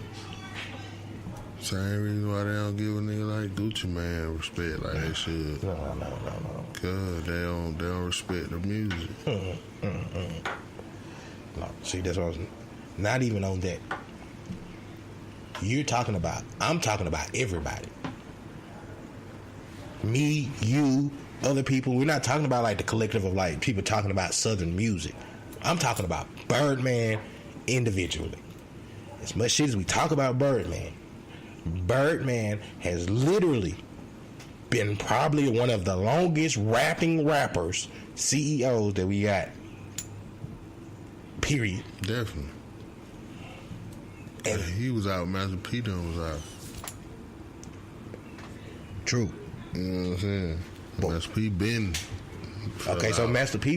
Same reason why they don't give a nigga like Gucci Mane respect like they should. No. Cause they don't respect the music. No, see, that's what I was. Not even on that. I'm talking about everybody. Me, you, other people. We're not talking about like the collective of like people talking about Southern music. I'm talking about Birdman individually. As much shit as we talk about Birdman has literally been probably one of the longest rapping rappers, CEOs that we got. Period. Definitely. And he was out, Master P done was out. True. You know what I'm saying? Master P been. Okay, so Master P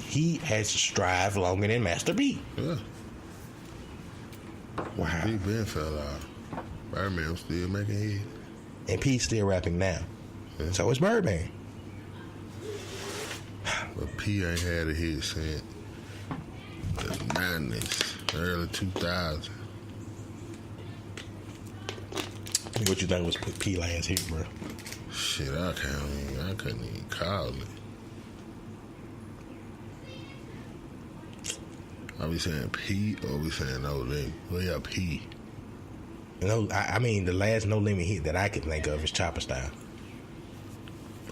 he has to strive longer than Master P. Yeah. Wow. He been fell out. Birdman was still making hits. And P's still rapping now. Yeah. So it's Birdman. But P ain't had a hit since the 90s, early 2000s. What you think was P last hit, bro? Shit, I couldn't even call it. Are we saying P or we saying No Limit? Well, yeah, P. No, I mean the last No Limit hit that I can think of is Chopper Style.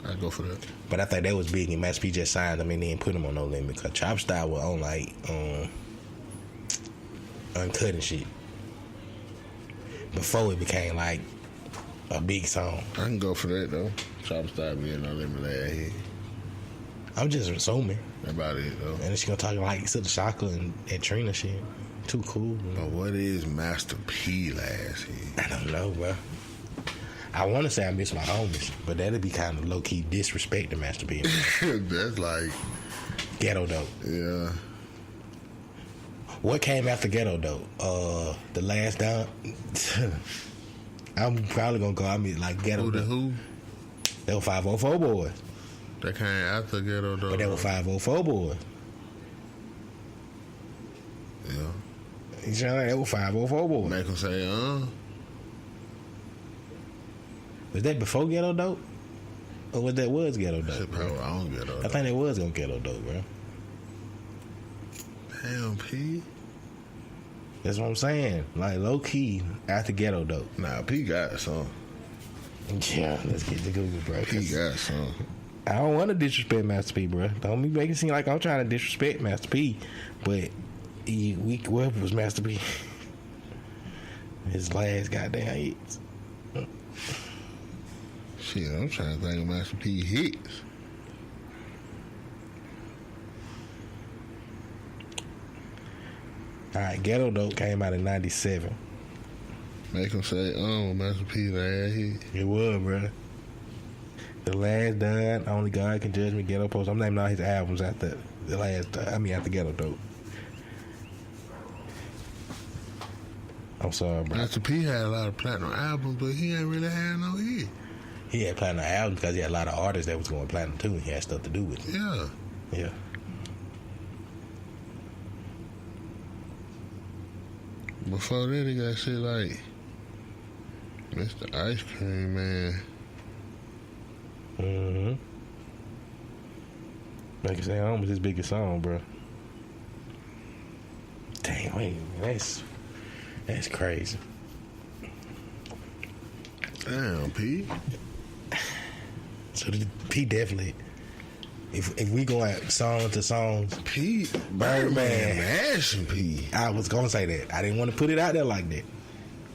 I go for that. But I think that was big, and Master P just signed him and then put him on No Limit because Chopper Style was on like Uncut and shit. Before it became like a big song. I can go for that though. Chopper Style being No Limit last hit. I'm just assuming. That's about it though. And then she gonna talk like Silk Shaka and Trina shit. Too cool. But what is Master P last hit? I don't know, bro. I want to say I miss my homies, but that'd be kind of low key disrespect to Master P. That's like Ghetto Dope. Yeah. What came after Ghetto Dope? The Last Down. I'm probably gonna go. I mean, like Ghetto Dope. Who? They were 504 boys. That came after Ghetto Dope. But they were 504 boys. Yeah. You know, they were 504 boys. Make them say, Was that before Ghetto Dope? Or was Ghetto Dope? Bro, I don't Ghetto Dope. I think they was gonna Ghetto Dope, bro. Damn, P. That's what I'm saying. Like low key after Ghetto Dope. Nah, P got some. Yeah, let's get to Google, bro. P got some. I don't want to disrespect Master P, bro. Don't be making it seem like I'm trying to disrespect Master P. But where was Master P? His last goddamn hits. Shit, I'm trying to think of Master P hits. Alright, Ghetto Dope came out in 97. Make him say, Master P last hit. It was, bro. The Last Done, Only God Can Judge Me, Ghetto Post. I'm naming all his albums after after Ghetto Dope. I'm sorry, bro. Master P had a lot of platinum albums, but he ain't really had no hit. He had platinum albums because he had a lot of artists that was going platinum too, and he had stuff to do with it. Yeah. Yeah. Before that, he got shit like Mr. Ice Cream Man. Mm-hmm. Like I say, Home was his biggest song, bro. Dang, wait, that's crazy. Damn, P. So P definitely. If we go at song to songs, P, Birdman, mashing P. I was gonna say that. I didn't want to put it out there like that,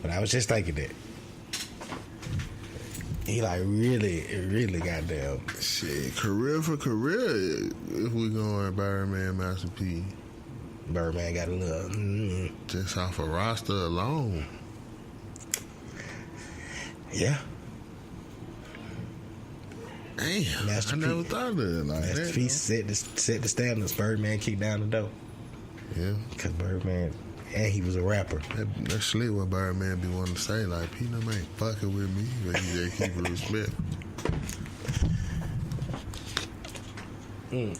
but I was just thinking that. He like really goddamn shit. Career for career. If we going Birdman, Master P. Birdman got a little just off a roster alone. Yeah. Damn, Master I never thought of it like Master that. P set the standards. Birdman kicked down the door. Yeah, because Birdman, and he was a rapper. That's slick what Birdman be wanting to say. Like, P, no man ain't fucking with me, but he just keep it respect. Damn.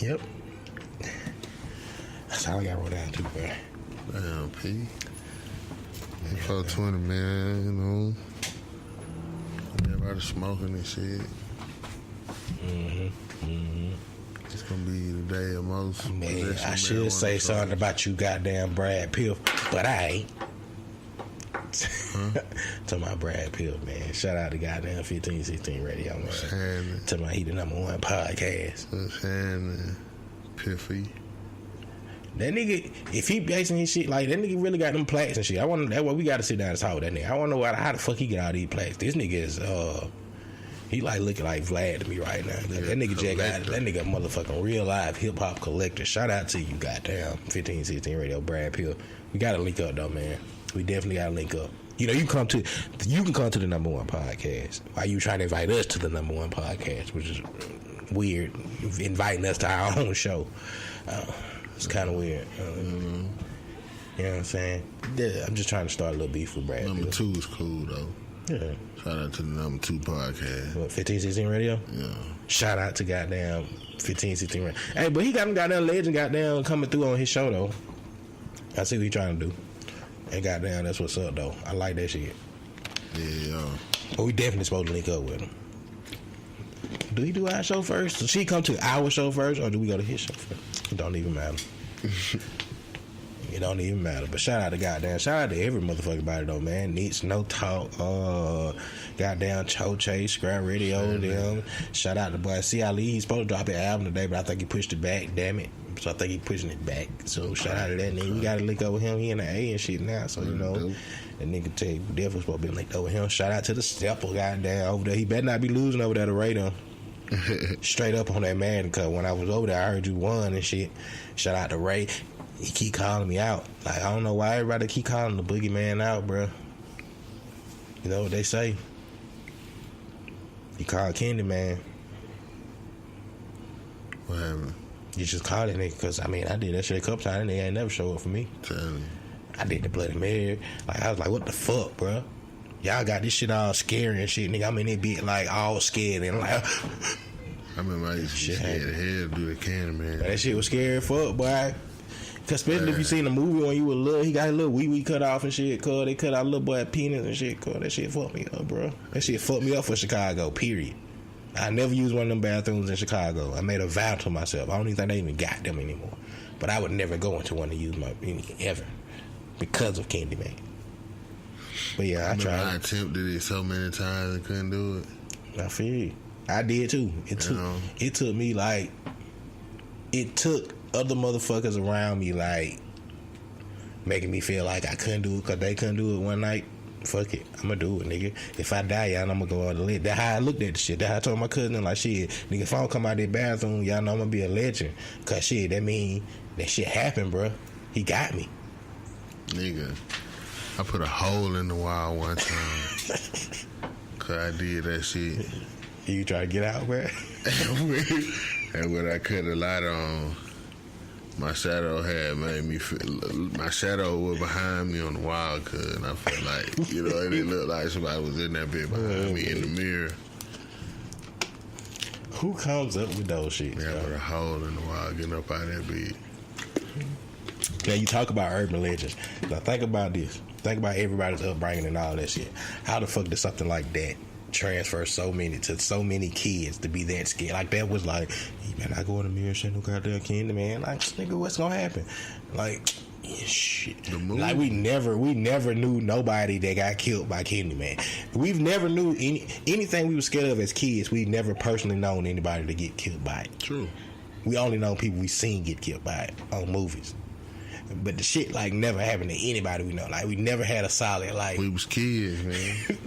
Yep. That's all I got wrote down too, bro. Damn, P. 420, man, you know. Everybody smoking and shit. It's gonna be the day of most. Man, I should say something about you goddamn Brad Pitt, but I ain't. To my Brad Pitt, man. Shout out to goddamn 1516 Radio, man. To my he the #1 podcast. What's happening? Piffy. That nigga, if he basing his shit like that, nigga really got them plaques and shit. I want that's why we got to sit down and talk with that nigga. I want to know how the fuck he get all these plaques. This nigga is he like looking like Vlad to me right now. That nigga Jack got that nigga motherfucking real live hip hop collector. Shout out to you, goddamn 1516 Radio, Brad Pitt. We gotta link up though, man. We definitely gotta link up. You know, you can come to the #1 podcast. Why you trying to invite us to the #1 podcast, which is weird, inviting us to our own show. It's kind of weird. You know what I'm saying? Yeah, I'm just trying to start a little beef with Brad. #2 is cool though. Yeah. Shout out to the #2 podcast. What, 1516 Radio? Yeah. Shout out to goddamn 1516 Radio. Hey, but he got him goddamn legend goddamn coming through on his show though. I see what he trying to do. And goddamn, that's what's up though. I like that shit. Yeah. But we definitely supposed to link up with him. Do he do our show first? Does she come to our show first, or do we go to his show first? It don't even matter. It don't even matter. But shout out to goddamn, shout out to every motherfucking body though, man. Neats, No Talk, goddamn Choche, Scrap Radio, them. Shout out to boy C. Ali. He's supposed to drop an album today, but I think he pushed it back. Damn it. So I think he pushing it back. So shout out to that nigga. We gotta link up with him. He in the A and shit now. So you know, that nigga tell you definitely supposed to be linked up with him. Shout out to the Stepper goddamn over there. He better not be losing over there to Radon. Straight up on that man, because when I was over there, I heard you won and shit. Shout out to Ray. He keep calling me out. Like, I don't know why everybody keep calling the boogeyman out, bro. You know what they say? You call Candyman. What happened? You just call that nigga, because, I mean, I did that shit a couple times, and they ain't never show up for me. I did the Bloody Mary. Like, I was like, what the fuck, bro? Y'all got this shit all scary and shit, nigga. I mean, it be like all scared and like. I remember I used to be scared of hell to do the Candyman. That shit was scary as fuck, boy. Cause especially if you seen the movie when you were little, he got a little wee cut off and shit. Cause they cut out a little boy penis and shit. Cause that shit fucked me up, bro. That shit fucked me up for Chicago. Period. I never used one of them bathrooms in Chicago. I made a vow to myself. I don't even think they even got them anymore. But I would never go into one to use my ever because of Candyman. But yeah, I tried. I attempted it so many times and couldn't do it. I feel you. I did too. It took me like, it took other motherfuckers around me like making me feel like I couldn't do it because they couldn't do it one night. Fuck it, I'ma do it, nigga. If I die, y'all know I'ma go out the lit. That's how I looked at the shit. That's how I told my cousin, like, shit, nigga, if I don't come out of that bathroom, y'all know I'm gonna be a legend. Cause shit, that mean that shit happened, bro. He got me. Nigga, I put a hole in the wall one time. Cause I did that shit. You try to get out, bro? And when I cut the light on, my shadow had made me feel, my shadow was behind me on the wall, cuz, and I felt like, you know, it didn't look like somebody was in that bit behind me in the mirror. Who comes up with those shit? Yeah, with a hole in the wall, getting up out of that bed. Now, you talk about urban legends. Now, think about this. Think about everybody's upbringing and all that shit. How the fuck did something like that transfer so many kids to be that scared? Like, that was like, you better not go in the mirror and say no goddamn candy, man. Like, nigga, what's gonna happen? Like, shit. Like, we never knew nobody that got killed by Candyman. We've never knew anything we were scared of as kids. We never personally known anybody to get killed by it. True. We only know people we seen get killed by it on movies. But the shit, like, never happened to anybody we know. Like, we never had a solid, like... We was kids, man.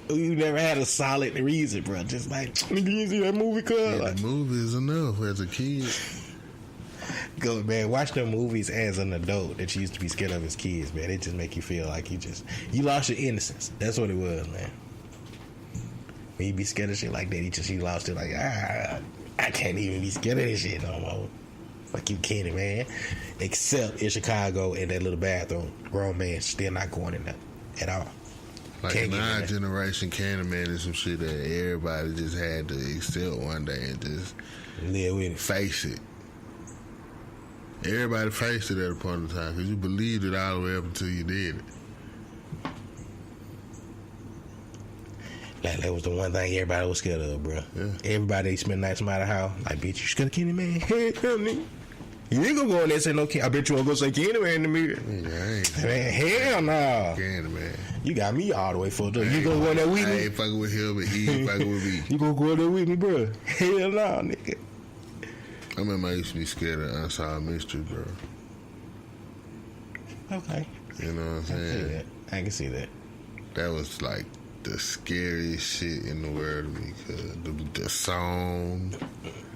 We never had a solid reason, bro. Just like, nigga, you see that movie, cuz? Yeah, like, the movie is enough as a kid. Go, man, watch them movies as an adult that you used to be scared of as kids, man. It just make you feel like you lost your innocence. That's what it was, man. When you be scared of shit like that, you lost it, like, I can't even be scared of this shit no more. Fuck you, Kenny, man. Except in Chicago in that little bathroom. Grown man still not going in there at all. Like in our generation, Candyman is some shit that everybody just had to accept one day and just live with it. Face it. Everybody faced it at a point in time because you believed it all the way up until you did it. Like, that was the one thing everybody was scared of, bro. Yeah. Everybody spent nights out of house. Like, bitch, you scared of Candyman? Hell, nigga. You ain't gonna go in there and say no Candyman. I bet you won't go say Candyman in the mirror. Yeah, man, hell no. Candyman. You got me all the way fucked up. You gonna go in there with me? I ain't fucking with him, but he ain't fucking with me. You gonna go in there with me, bro? Hell no, nigga. I remember I used to be scared of Unsolved Mystery, bro. Okay. You know what I'm saying? I can see that. That was like the scariest shit in the world to me, cause the song,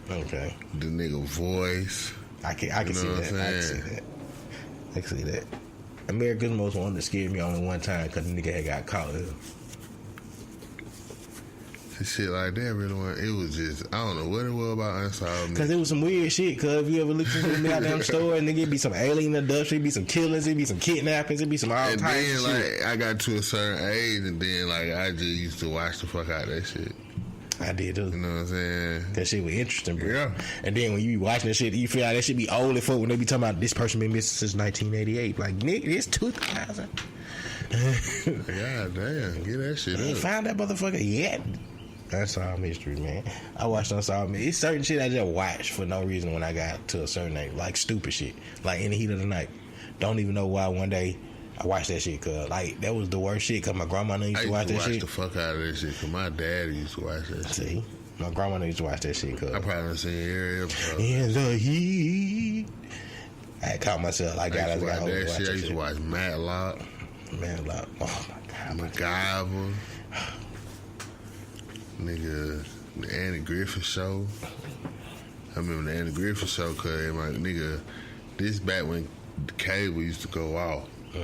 okay, the nigga voice. I can see that. I can see that. America's Most Wanted scared me only one time because the nigga had got caught up. Shit like that really was. It was just, I don't know what it was about Unsolved. Because it was some weird shit. Because if you ever look into the goddamn store and it'd be some alien abduction, it'd be some killings, it'd be some kidnappings, it'd be some all types of shit. And then, like, I got to a certain age and then, like, I just used to watch the fuck out of that shit. I did too. You know what I'm saying? That shit was interesting, bro. Yeah. And then when you be watching that shit, you feel like that shit be old as fuck when they be talking about this person been missing since 1988. Like, nigga, it's 2000. God damn, get that shit up. Found that motherfucker yet. Unsolved Mystery, man. I watched Unsolved Mystery. It's certain shit I just watch for no reason when I got to a certain age. Like stupid shit. Like In the Heat of the Night. Don't even know why one day I watched that shit, cause like that was the worst shit. Cause my grandma used to watch that shit. I used to watch the fuck out of that shit. Cause my dad used to watch that shit. See, my grandma used to watch that shit. Cause I probably done seen every episode. In the heat. I had caught myself like that. I used to watch Matlock. Matlock. Oh my god. MacGyver. Nigga, the Andy Griffith Show. I remember the Andy Griffith Show, cause my nigga, this back when the cable used to go off. I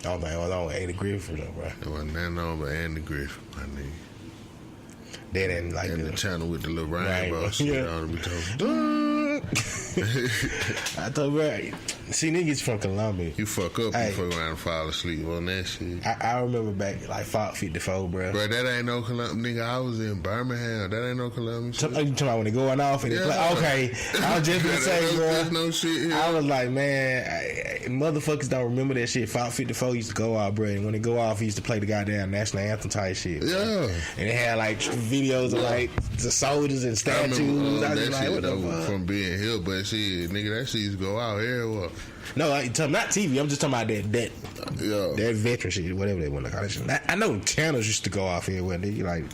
don't think it was on Andy Griffith though, bro. It wasn't nothing on but Andy Griffith, my nigga. They didn't like the channel with the little rainbow shit on it. I told bro, see niggas from Columbia. You fuck up, you fuck around and fall asleep on that shit. I remember back like Fox 54, bro. Bro, that ain't no Columbia. Nigga, I was in Birmingham. That ain't no Columbia shit. You talking about when they going off and they play? Okay, I was just gonna say, bro. There's no shit here. I was like, man, motherfuckers don't remember that shit. Fox 54 used to go off, bro. And when they go off, he used to play the goddamn national anthem type shit. Bro. Yeah. And they had like videos of like the soldiers and statues. I was like, what the fuck? From being here, but shit, nigga, that shit used to go out everywhere. No, not TV. I'm just talking about that veteran shit, whatever they want to call that shit. I know channels used to go off everywhere. Nigga, like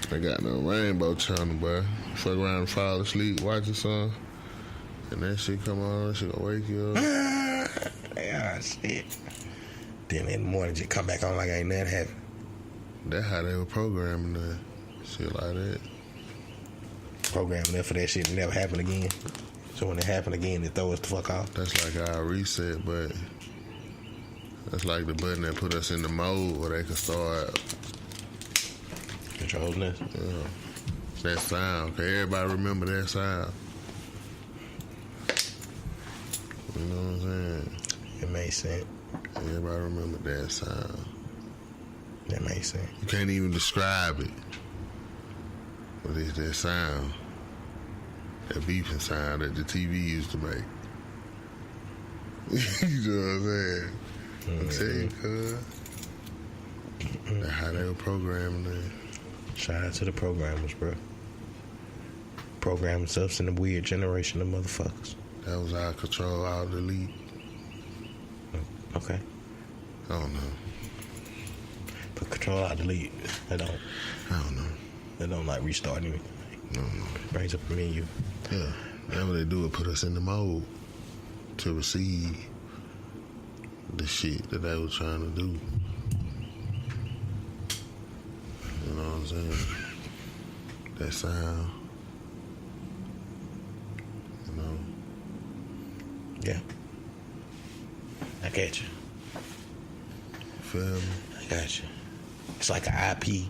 they got no rainbow channel, bro. Fuck around and fall asleep, watch the sun, and that shit come on, that shit gonna wake you up. Yeah, shit. Then in the morning, just come back on like ain't nothing happened. That's how they were programming that shit like that. Programming that for that shit to never happen again. So when it happen again, they throw us the fuck off. That's like our reset, but that's like the button that put us in the mode where they can start controlling this. Yeah, that sound. Cause everybody remember that sound. You know what I'm saying? It makes sense. Everybody remember that sound. That makes sense. You can't even describe it, but it's that sound. That beeping sound that the TV used to make. You know what I'm saying? I'm telling you, cuz. That's how they were programming that. Shout out to the programmers, bro. Programming us in a weird generation of motherfuckers. That was our control, our delete. Okay. I don't know. But control, our delete. I don't know. They don't like restart anything. No. Brings up a menu. Yeah, that's what they do. It put us in the mode to receive the shit that they were trying to do. You know what I'm saying? That sound. You know? Yeah. I got you. Feel me? I got you. It's like an IP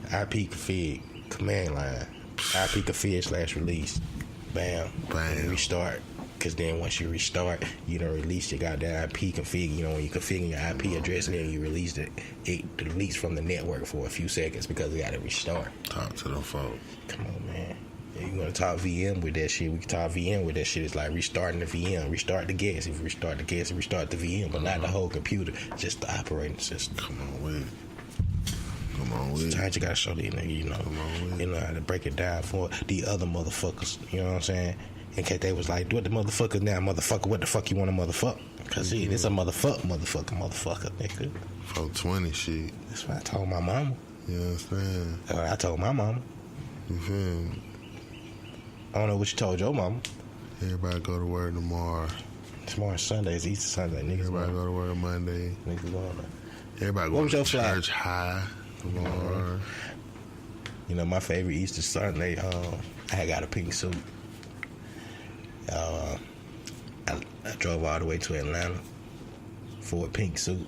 config command line. IP config /release. Bam. Bam. Restart. because then once you restart, you don't release your goddamn IP config. You know, when you configure your IP address and then you release it deletes from the network for a few seconds because it got to restart. Talk to them folks. Come on, man. If you want to talk VM with that shit, we can talk VM with that shit. It's like restarting the VM, restart the gas. If you restart the gas, restart the VM, but not the whole computer, just the operating system. Come on with it. Sometimes you gotta show these niggas, you know how to break it down for the other motherfuckers. You know what I'm saying? In case they was like, what the motherfuckers now, motherfucker? What the fuck you want to motherfuck? Cause see, it's a motherfucker, nigga. 420 shit. That's what I told my mama. You understand? I told my mama. You feel me? I don't know what you told your mama. Everybody go to work tomorrow. Tomorrow's Sunday. It's Easter Sunday. Niggas Everybody go to work Monday. Niggas going. Everybody go to church high tomorrow. You know, my favorite Easter Sunday, I had got a pink suit. I drove all the way to Atlanta for a pink suit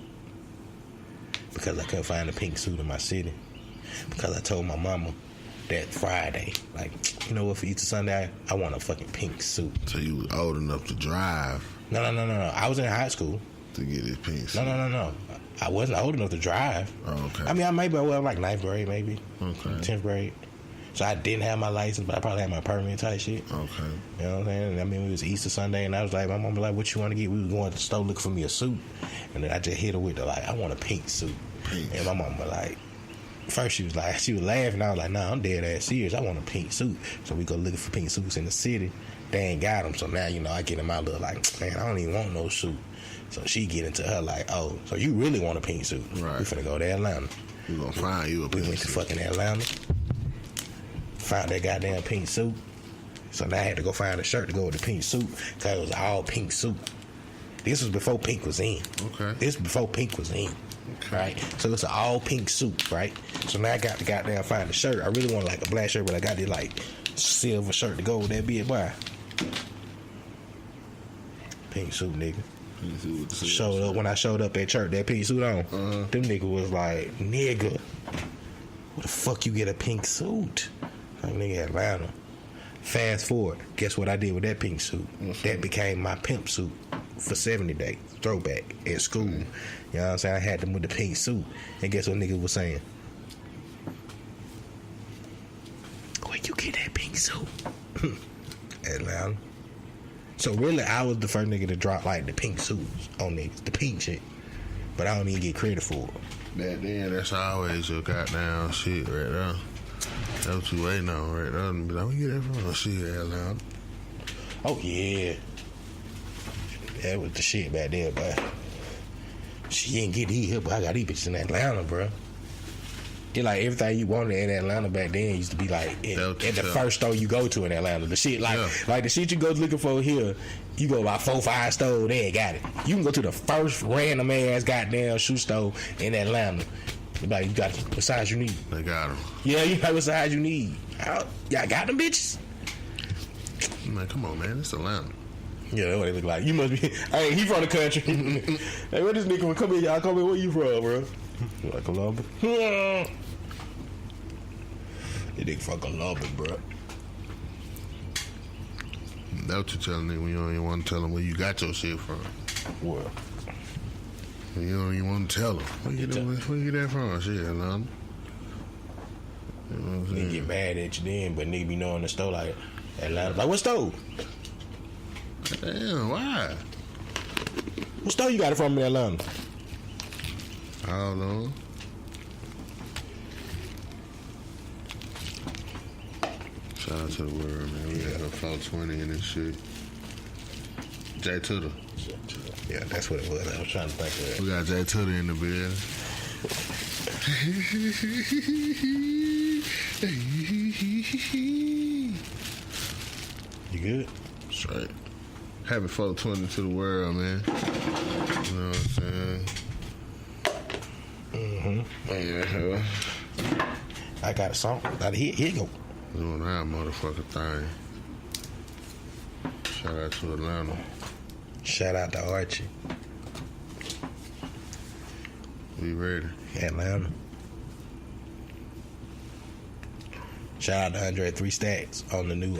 because I couldn't find a pink suit in my city. Because I told my mama that Friday, like, you know what, for Easter Sunday, I want a fucking pink suit. So you was old enough to drive? No. I was in high school. To get this pink suit? No. I wasn't old enough to drive. Oh, okay. I mean, I maybe, like 9th grade, maybe. Okay. 10th grade. So I didn't have my license, but I probably had my permit type shit. Okay. You know what I'm saying? I mean, it was Easter Sunday, and I was like, my mom was like, what you want to get? We was going to the store looking for me a suit. And then I just hit her with I want a pink suit. Pink. And my mom was like, first she was laughing. I was like, nah, I'm dead ass serious. I want a pink suit. So we go looking for pink suits in the city. They ain't got them. So now, I get in my look like, man, I don't even want no suit. So she get into her like, oh, so you really want a pink suit? Right. We finna go to Atlanta. We gonna find you a pink suit. We went to fucking Atlanta. Found that goddamn pink suit. So now I had to go find a shirt to go with the pink suit because it was all pink suit. This was before pink was in. Okay. This was before pink was in. Okay. Right? So it's an all pink suit, right? So now I got to goddamn find a shirt. I really want like a black shirt, but I got this like silver shirt to go with that bitch. Why? Pink suit, nigga. Showed up when I showed up at church, that pink suit on. Them nigga was like, nigga, what the fuck you get a pink suit? Like, nigga, Atlanta. Fast forward, guess what I did with that pink suit? That became my pimp suit for 70 days, throwback at school. You know what I'm saying? I had them with the pink suit. And guess what nigga was saying? Where you get that pink suit? Atlanta. So really, I was the first nigga to drop like the pink suits on niggas, the pink shit. But I don't even get credit for it. Back then, that's always your goddamn shit right there. That's what you waiting on right there. And be like, where you get that from? Shit, Atlanta. Oh yeah, that was the shit back there, but she ain't get these here, but I got these bitches in Atlanta, bro. It's like everything you wanted in Atlanta back then used to be like at the first store you go to in Atlanta. The shit like the shit you go looking for here, you go about 4-5 stores, they ain't got it. You can go to the first random ass goddamn shoe store in Atlanta. Like, you got what size you need. They got them. Yeah, you got what size you need. Y'all got them bitches? I'm like, come on, man, it's Atlanta. Yeah, that's what they look like. You must be. Hey, he from the country. Hey, where this nigga come here? Y'all come here. Where you from, bro? Like Columbus. That nigga from Columbus, bro. That's what you telling nigga when you don't even want to tell them where you got your shit from. What? You don't even want to tell them. Where you get that from? Shit, Atlanta. You know what I'm saying? They get mad at you then, but nigga be knowing the store like Atlanta. Like, what store? Damn, why? What store you got it from in Atlanta? I don't know. Shout out to the world, man. We had a 420 in this shit. Jay Tudor. Yeah, that's what it was. I was trying to think of that. We got Jay Tudor in the building. You good? Straight. Happy 420 to the world, man. You know what I'm saying? Yeah. I got a song. Here you go. Doing that motherfucking thing. Shout out to Atlanta. Shout out to Archie. We ready. Atlanta. Shout out to Andre 3 Stacks on the new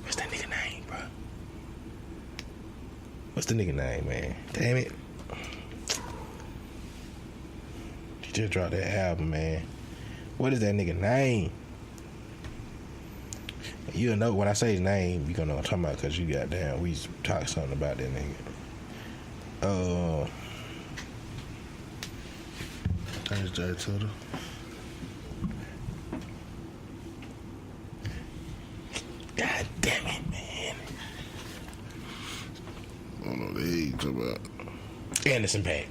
what's that nigga name, bro? What's the nigga name, man? Damn it. He just dropped that album, man. What is that nigga name? You'll know when I say his name, you gonna know what I'm talking about, because you got down. We talked something about that nigga. Thanks, Jay Tutter. God damn it, man. I don't know what the heck about. Anderson .Paak.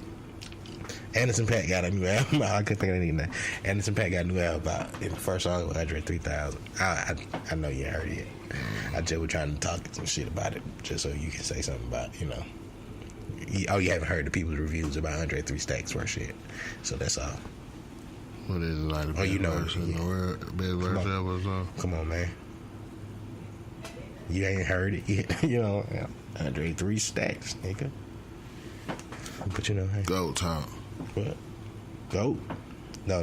Anderson .Paak got a new album. I couldn't think of anything. Anderson .Paak got a new album out. The first song was Andre 3000. I know you ain't heard it yet. I just was trying to talk some shit about it, just so you can say something about, you know. You haven't heard the people's reviews about Andre 3 Stacks first yet. So that's all. What is it, like the best verse in the world? Best verse ever or something? Come on, man. You ain't heard it yet. You know, Andre 3 Stacks, nigga. But you know, hey. Goat talk. What? Goat? No.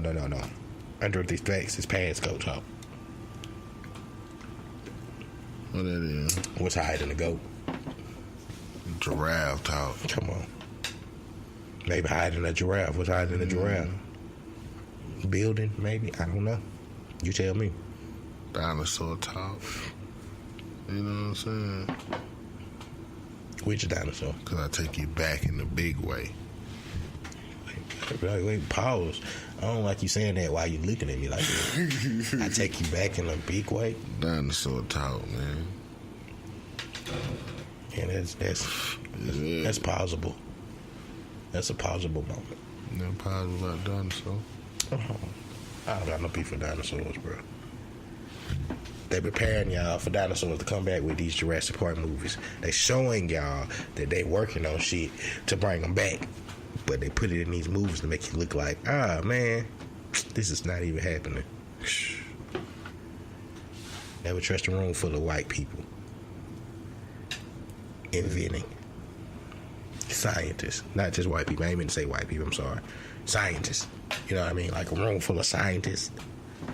Andre 3 Stacks is past Goat talk. What that is? What's higher than the goat? Giraffe talk. Come on. Maybe higher than a giraffe. What's higher than a giraffe? Building, maybe? I don't know. You tell me. Dinosaur talk. You know what I'm saying? Which dinosaur? Because I take you back in a big way. Wait, pause. I don't like you saying that while you looking at me like that. I take you back in a big way. Dinosaur talk, man. And that's plausible. That's a plausible moment. Never plausible about dinosaur. I don't got no beef with dinosaurs, bro. They preparing y'all for dinosaurs to come back with these Jurassic Park movies. They showing y'all that they working on shit to bring them back. But they put it in these movies to make you look like, man, this is not even happening. Never trust a room full of white people. Inventing. Scientists. Not just white people. I ain't mean to say white people, I'm sorry. Scientists. You know what I mean? Like a room full of scientists.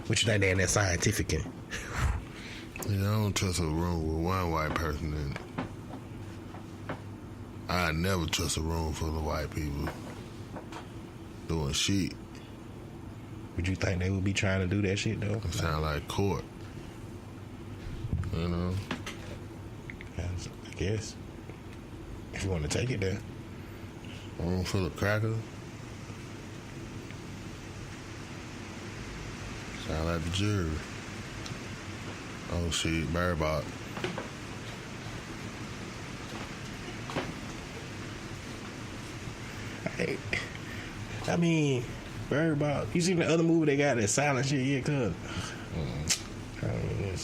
What you think they in that scientific in? Yeah, I don't trust a room with one white person in it. I never trust a room full of white people doing shit. Would you think they would be trying to do that shit, though? It sound like court. You know? I guess. If you want to take it there. A room full of crackers. Sound like the jury. Oh shit, Barry Bot. Hey, I mean, Barry Bot. You seen the other movie they got that silent shit yet, cuz? I mean,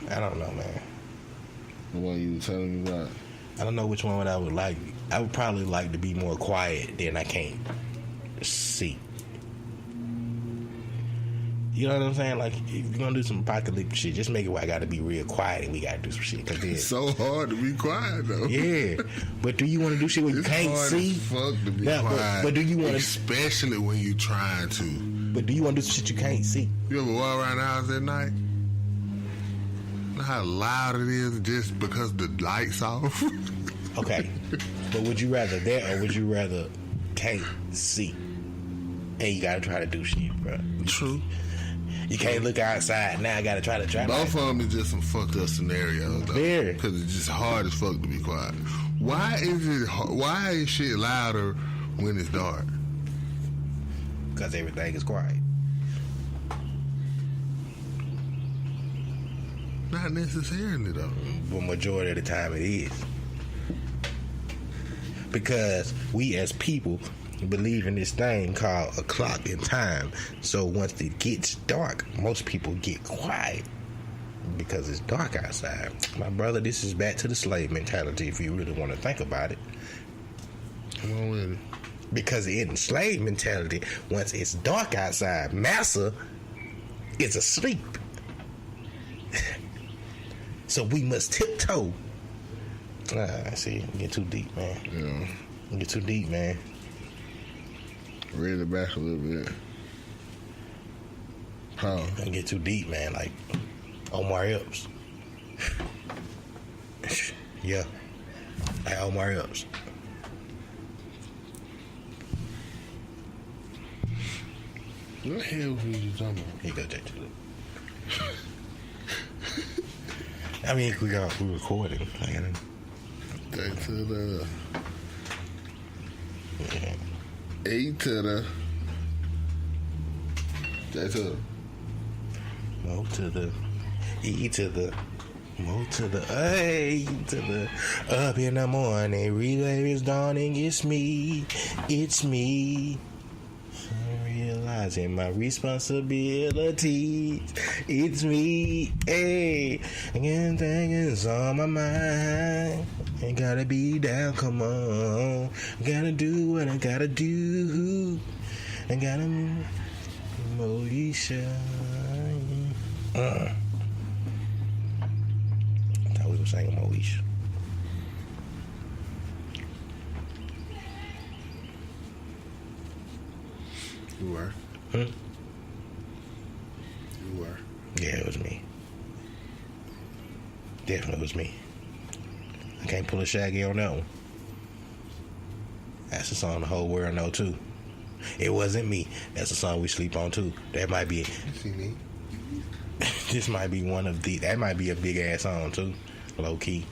I don't know, man. The one you were telling me about? I don't know which one I would like. I would probably like to be more quiet than I can't see. You know what I'm saying? Like, if you're gonna do some apocalyptic shit, just make it where I gotta be real quiet and we gotta do some shit. Cause it's so hard to be quiet, though. Yeah, but do you want to do shit where you can't see? It's hard as fuck to be quiet. But do you want to? Especially when you're trying to. But do you want to do some shit you can't see? You ever walk around the house at night? You know how loud it is just because the lights off? Okay, but would you rather that or would you rather can't see? And you gotta try to do shit, bro. True. You can't look outside. Now I gotta try. Both of them is just some fucked up scenarios, though. Yeah. Because it's just hard as fuck to be quiet. Why is shit louder when it's dark? Because everything is quiet. Not necessarily, though. But majority of the time it is. Because we as people believe in this thing called a clock in time. So once it gets dark, most people get quiet because it's dark outside. My brother, this is back to the slave mentality if you really want to think about it. Come on with it. Because in slave mentality, once it's dark outside, massa is asleep. So we must tiptoe. See, get too deep, man. Yeah. Get too deep, man. Read it back a little bit. How? And get too deep, man. Like Omar Epps. Yeah. Like Omar Epps. What the hell was you talking about? He got that too. I mean, we recording. Take to the A to the J to the Mo to the E to the Mo to the A to the up in the morning. Relay is dawning. It's me. Realizing my responsibilities. It's me. Hey, again, things on my mind. Ain't gotta be down. Come on, gotta do what I gotta do. I gotta Moesha. I thought we were singing Moesha. You were. You were. Yeah, it was me. Definitely was me. I can't pull a Shaggy on that one. That's a song the whole world know too. It wasn't me. That's a song we sleep on too. That might be it. See me? This might be one of the. That might be a big ass song too. Low key.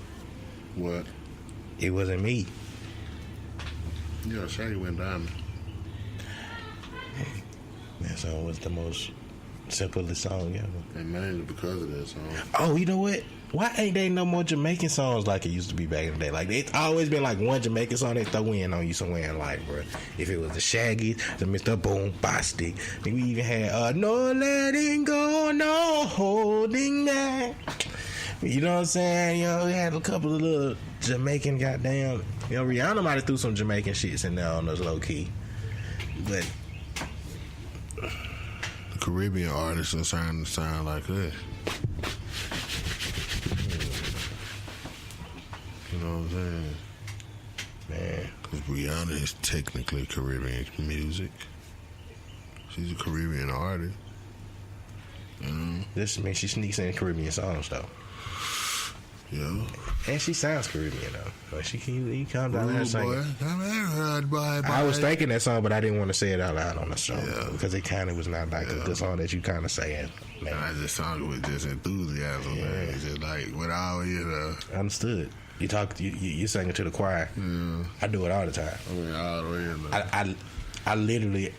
What? It wasn't me. Yeah, Shaggy went diamond. That song was the most simplest song ever. And mainly because of that song. Oh, you know what? Why ain't they no more Jamaican songs like it used to be back in the day? Like, it's always been like one Jamaican song they throw in on you somewhere in life, bro. If it was the Shaggy, the Mr. Boombastic. We even had no letting go, no holding back. You know what I'm saying? You know, we had a couple of little Jamaican goddamn. You know, Rihanna might have threw some Jamaican shits in there on those low key. But the Caribbean artists are starting to sound like this. You know what I'm saying? Man. Because Rihanna is technically Caribbean music. She's a Caribbean artist. This means she sneaks in Caribbean songs, though. Yeah. And she sounds Caribbean, though. Like, she can calm down and sing. Boy. I was thinking that song, but I didn't want to say it out loud on the show. Yeah. Because it kind of was not like a good song that you kind of saying. Man. And I just sung it with just enthusiasm, man. It's just like, without, Understood. You sang it to the choir. Yeah. I do it all the time. I mean, all the way. I literally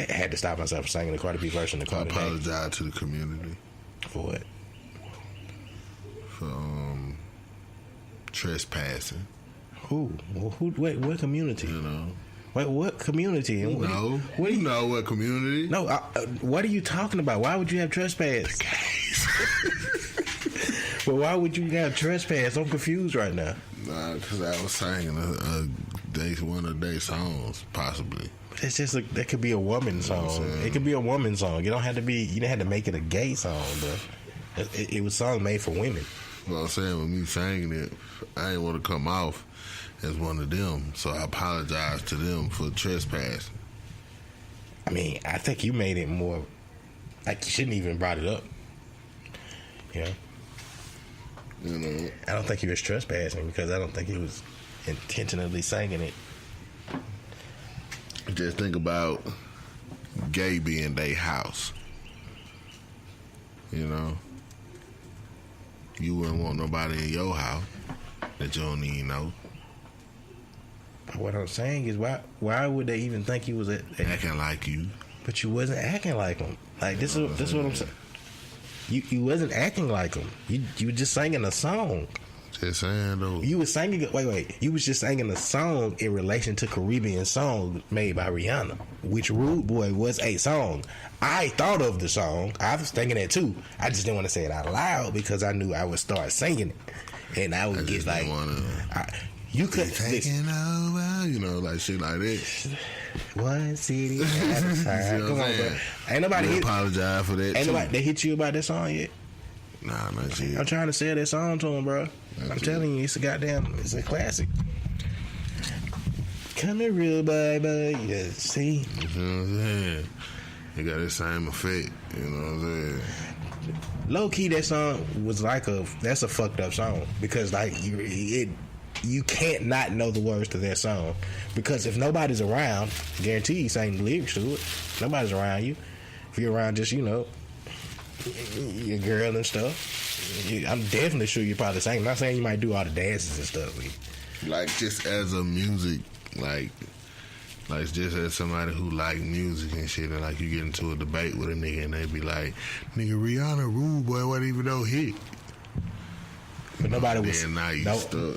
had to stop myself from singing the Cardi B version of Cardi B. I apologize to the community. For what? For trespassing. Who? Wait, what community? You know. Wait, what community? You know what community? No, what are you talking about? Why would you have trespass? But why would you have trespass? I'm confused right now. Nah, because I was singing one of their songs, possibly. But it's just that could be a woman song. It could be a woman song. You don't have to be. You didn't have to make it a gay song, but it was a song made for women. Well, I'm saying with me singing it, I didn't want to come off as one of them, so I apologize to them for trespassing. I mean, I think you made it more like you shouldn't even brought it up. Yeah. You know, I don't think he was trespassing because I don't think he was intentionally singing it. Just think about gay being their house. You know, you wouldn't want nobody in your house that you don't even know. What I'm saying is, why would they even think you was acting like you? But you wasn't acting like him. Like this is what I'm saying. You wasn't acting like him. You were just singing a song. Just saying though. You was singing. Wait. You was just singing a song in relation to Caribbean song made by Rihanna, which Rude Boy was a song. I thought of the song. I was thinking that too. I just didn't want to say it out loud because I knew I would start singing it, and I would get like, you could taking over, you know, like shit like that. One city at a time. Come on, bro. Ain't nobody apologize for that. Ain't nobody they hit you about that song yet? Nah, not yet. I'm trying to sell that song to him, bro. I'm telling you, it's a classic. Come here, real baby. Yeah, see? You know what I'm saying? It got the same effect. You know what I'm saying? Low key, that song was that's a fucked up song because like you can't not know the words to that song, because if nobody's around, guarantee you sang the lyrics to it. Nobody's around you. If you're around just, your girl and stuff, I'm definitely sure you probably sang. I'm not saying you might do all the dances and stuff. Like, just as a music, like just as somebody who like music and shit, and like you get into a debate with a nigga and they be like, nigga, Rihanna Rude Boy wasn't even no hit. But nobody would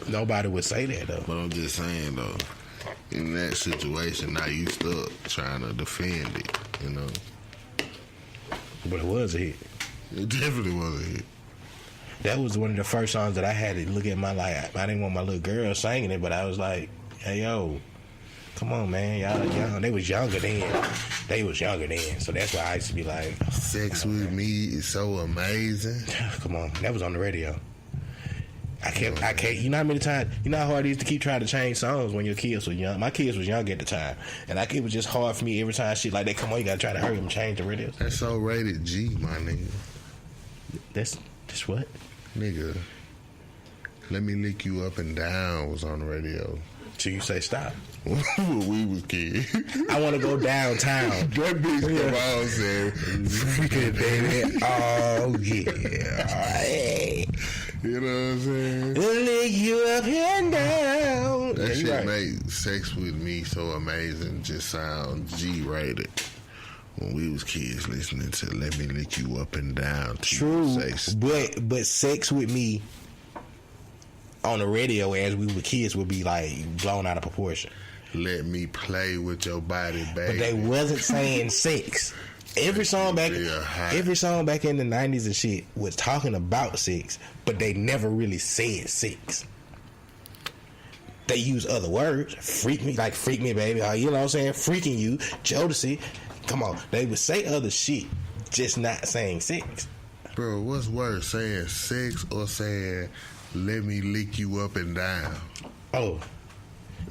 nobody would say that though. But I'm just saying though, in that situation, now you stuck trying to defend it, But it was a hit. It definitely was a hit. That was one of the first songs that I had to look at my life. I didn't want my little girl singing it, but I was like, hey yo, come on man, y'all young. They was younger then. So that's why I used to be like, Sex with Me is so amazing. Come on, that was on the radio. I can't. You know how many times? You know how hard it is to keep trying to change songs when your kids were young. My kids was young at the time, and it was just hard for me every time shit like that come on. You gotta try to hurry them change the radios. That's so rated G, my nigga. That's what, nigga. Let Me Lick You Up and Down was on the radio. So you say stop. When we was kids. I want to go downtown. That bitch come out and said, freaking baby. Oh yeah. Hey. You know what I'm saying? Lick you up and down. That shit made Sex With Me so amazing. Just sound G-rated. When we was kids listening to Let Me Lick You Up and Down. True, but Sex With Me on the radio as we were kids would be like blown out of proportion. Let me play with your body, baby. But they wasn't saying sex. Every song back in the 90s and shit was talking about sex, but they never really said sex. They use other words. Freak me, baby. You know what I'm saying? Freaking you, Jodeci. Come on. They would say other shit, just not saying sex. Bro, what's worse, saying sex or saying let me lick you up and down? Oh,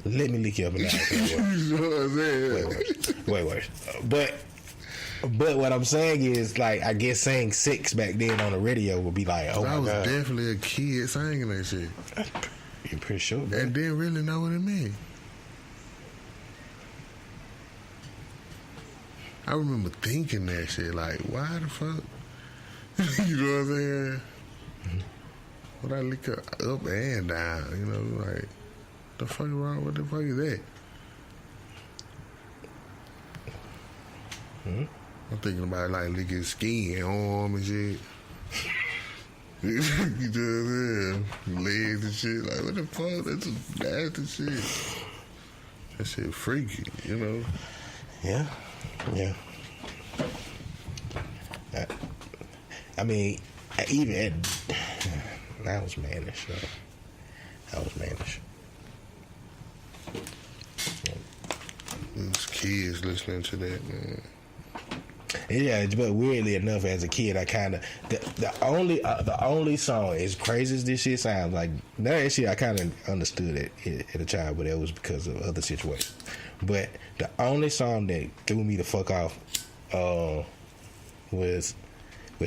let me lick you up and down. You know what I'm saying? Way worse. But what I'm saying is, like, I guess saying sex back then on the radio would be like, oh my God. I was definitely a kid singing that shit. You're pretty sure, bro. And didn't really know what it meant. I remember thinking that shit, like, why the fuck? You know what I'm saying? Would I lick her up and down? You know, like, the fuck wrong? What the fuck is that? I'm thinking about like licking skin, arm and shit. You know what I'm saying? Legs and shit. Like, what the fuck? That's some nasty shit. That shit freaky, you know? Yeah. I mean, even I was mannish, though. These kids listening to that, man. Yeah, but weirdly enough, as a kid, I kind of the only song, as crazy as this shit sounds, like that shit, I kind of understood it at a child, but that was because of other situations. But the only song that threw me the fuck off was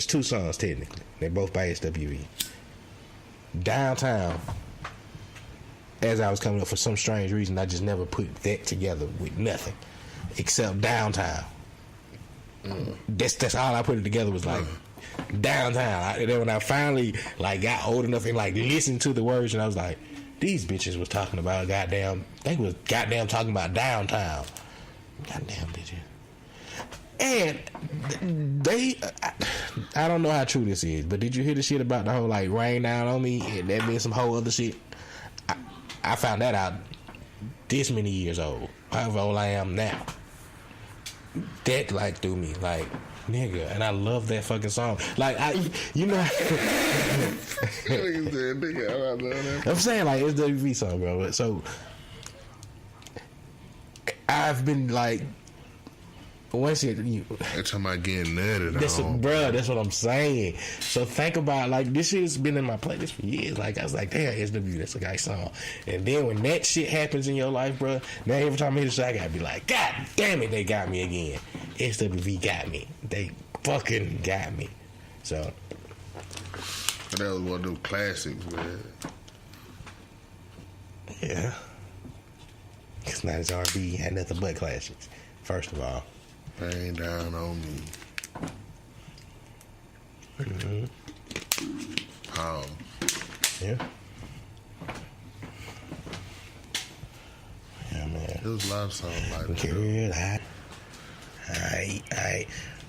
two songs technically. They're both by SWV. Downtown. As I was coming up, for some strange reason, I just never put that together with nothing except Downtown. That's all I put it together was like Downtown. And then when I finally like got old enough and like listened to the words, and I was like, these bitches was talking about goddamn. They was goddamn talking about downtown. Goddamn bitches. And they, I don't know how true this is, but did you hear the shit about the whole like rain down on me and that being some whole other shit? I found that out this many years old, however old I am now. That like threw me like, nigga, and I love that fucking song. Like you know, I'm saying like it's the WV song, bro. So I've been like, once you they're talking about getting nutted on, bro. That's what I'm saying. So think about like this shit's been in my playlist for years. Like I was like, damn, SW, that's a guy's song. And then when that shit happens in your life, bro, now every time I hear the shit, I gotta be like, God damn it, they got me again. SWV got me. They fucking got me. So that was one of them classics, man. Yeah. Because 90s R&B had nothing but classics. First of all. Rain down on me. Mm-hmm. Oh. Yeah. Yeah, man. There was a lot of songs like that. Girl, I.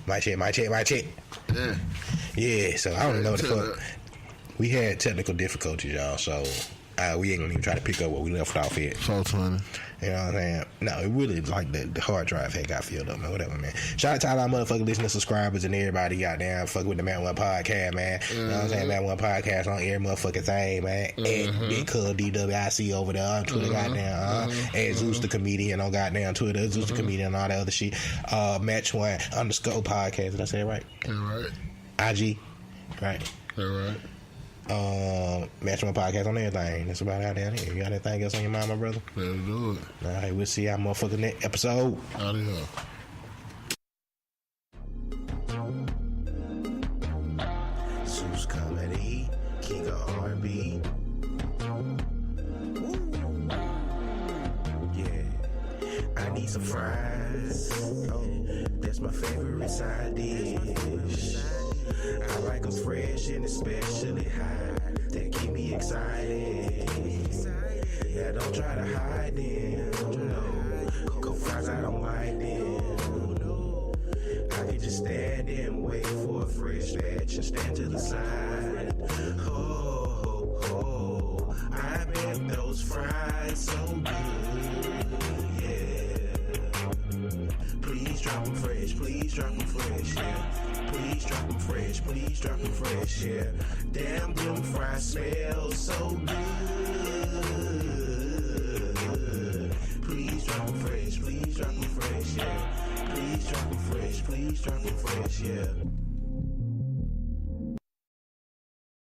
My check. Yeah. Yeah, so I don't know what the fuck. We had technical difficulties, y'all, so we ain't gonna even try to pick up what we left off at. 420. You know what I'm saying? No, it really like the hard drive had got filled up, man. Whatever, man. Shout out to all our motherfucking listeners, subscribers, and everybody goddamn fuck with the Matt One Podcast, man. You know what I'm saying? Matt One Podcast on every motherfucking thing, man. At Big Cub DWIC over there on Twitter, goddamn. At Zeus the Comedian on goddamn Twitter, Zeus the Comedian and all that other shit. Match One _ podcast. Did I say it right? Yeah, right. IG, right? Yeah, right. Match One Podcast on everything. That's about it down here. You got anything else on your mind, my brother? Let's do it. All right, we'll see y'all motherfucking next episode. Out of here. Zeus Comedy, King of R&B. Yeah, I need some fries. Oh, that's my favorite side dish. I like them fresh and especially hot. That keep me excited. Yeah, don't try to hide them. No, Coke fries, I don't like them. I can just stand and wait for a fresh batch and stand to the side. Oh, I bet those fries so good. Yeah. Please drop them fresh, please drop them fresh, yeah. Please drop them fresh, please drop them fresh, yeah. Damn, them fries smell so good. Please drop them fresh, please drop them fresh, yeah. Please drop them fresh, please drop them fresh, yeah.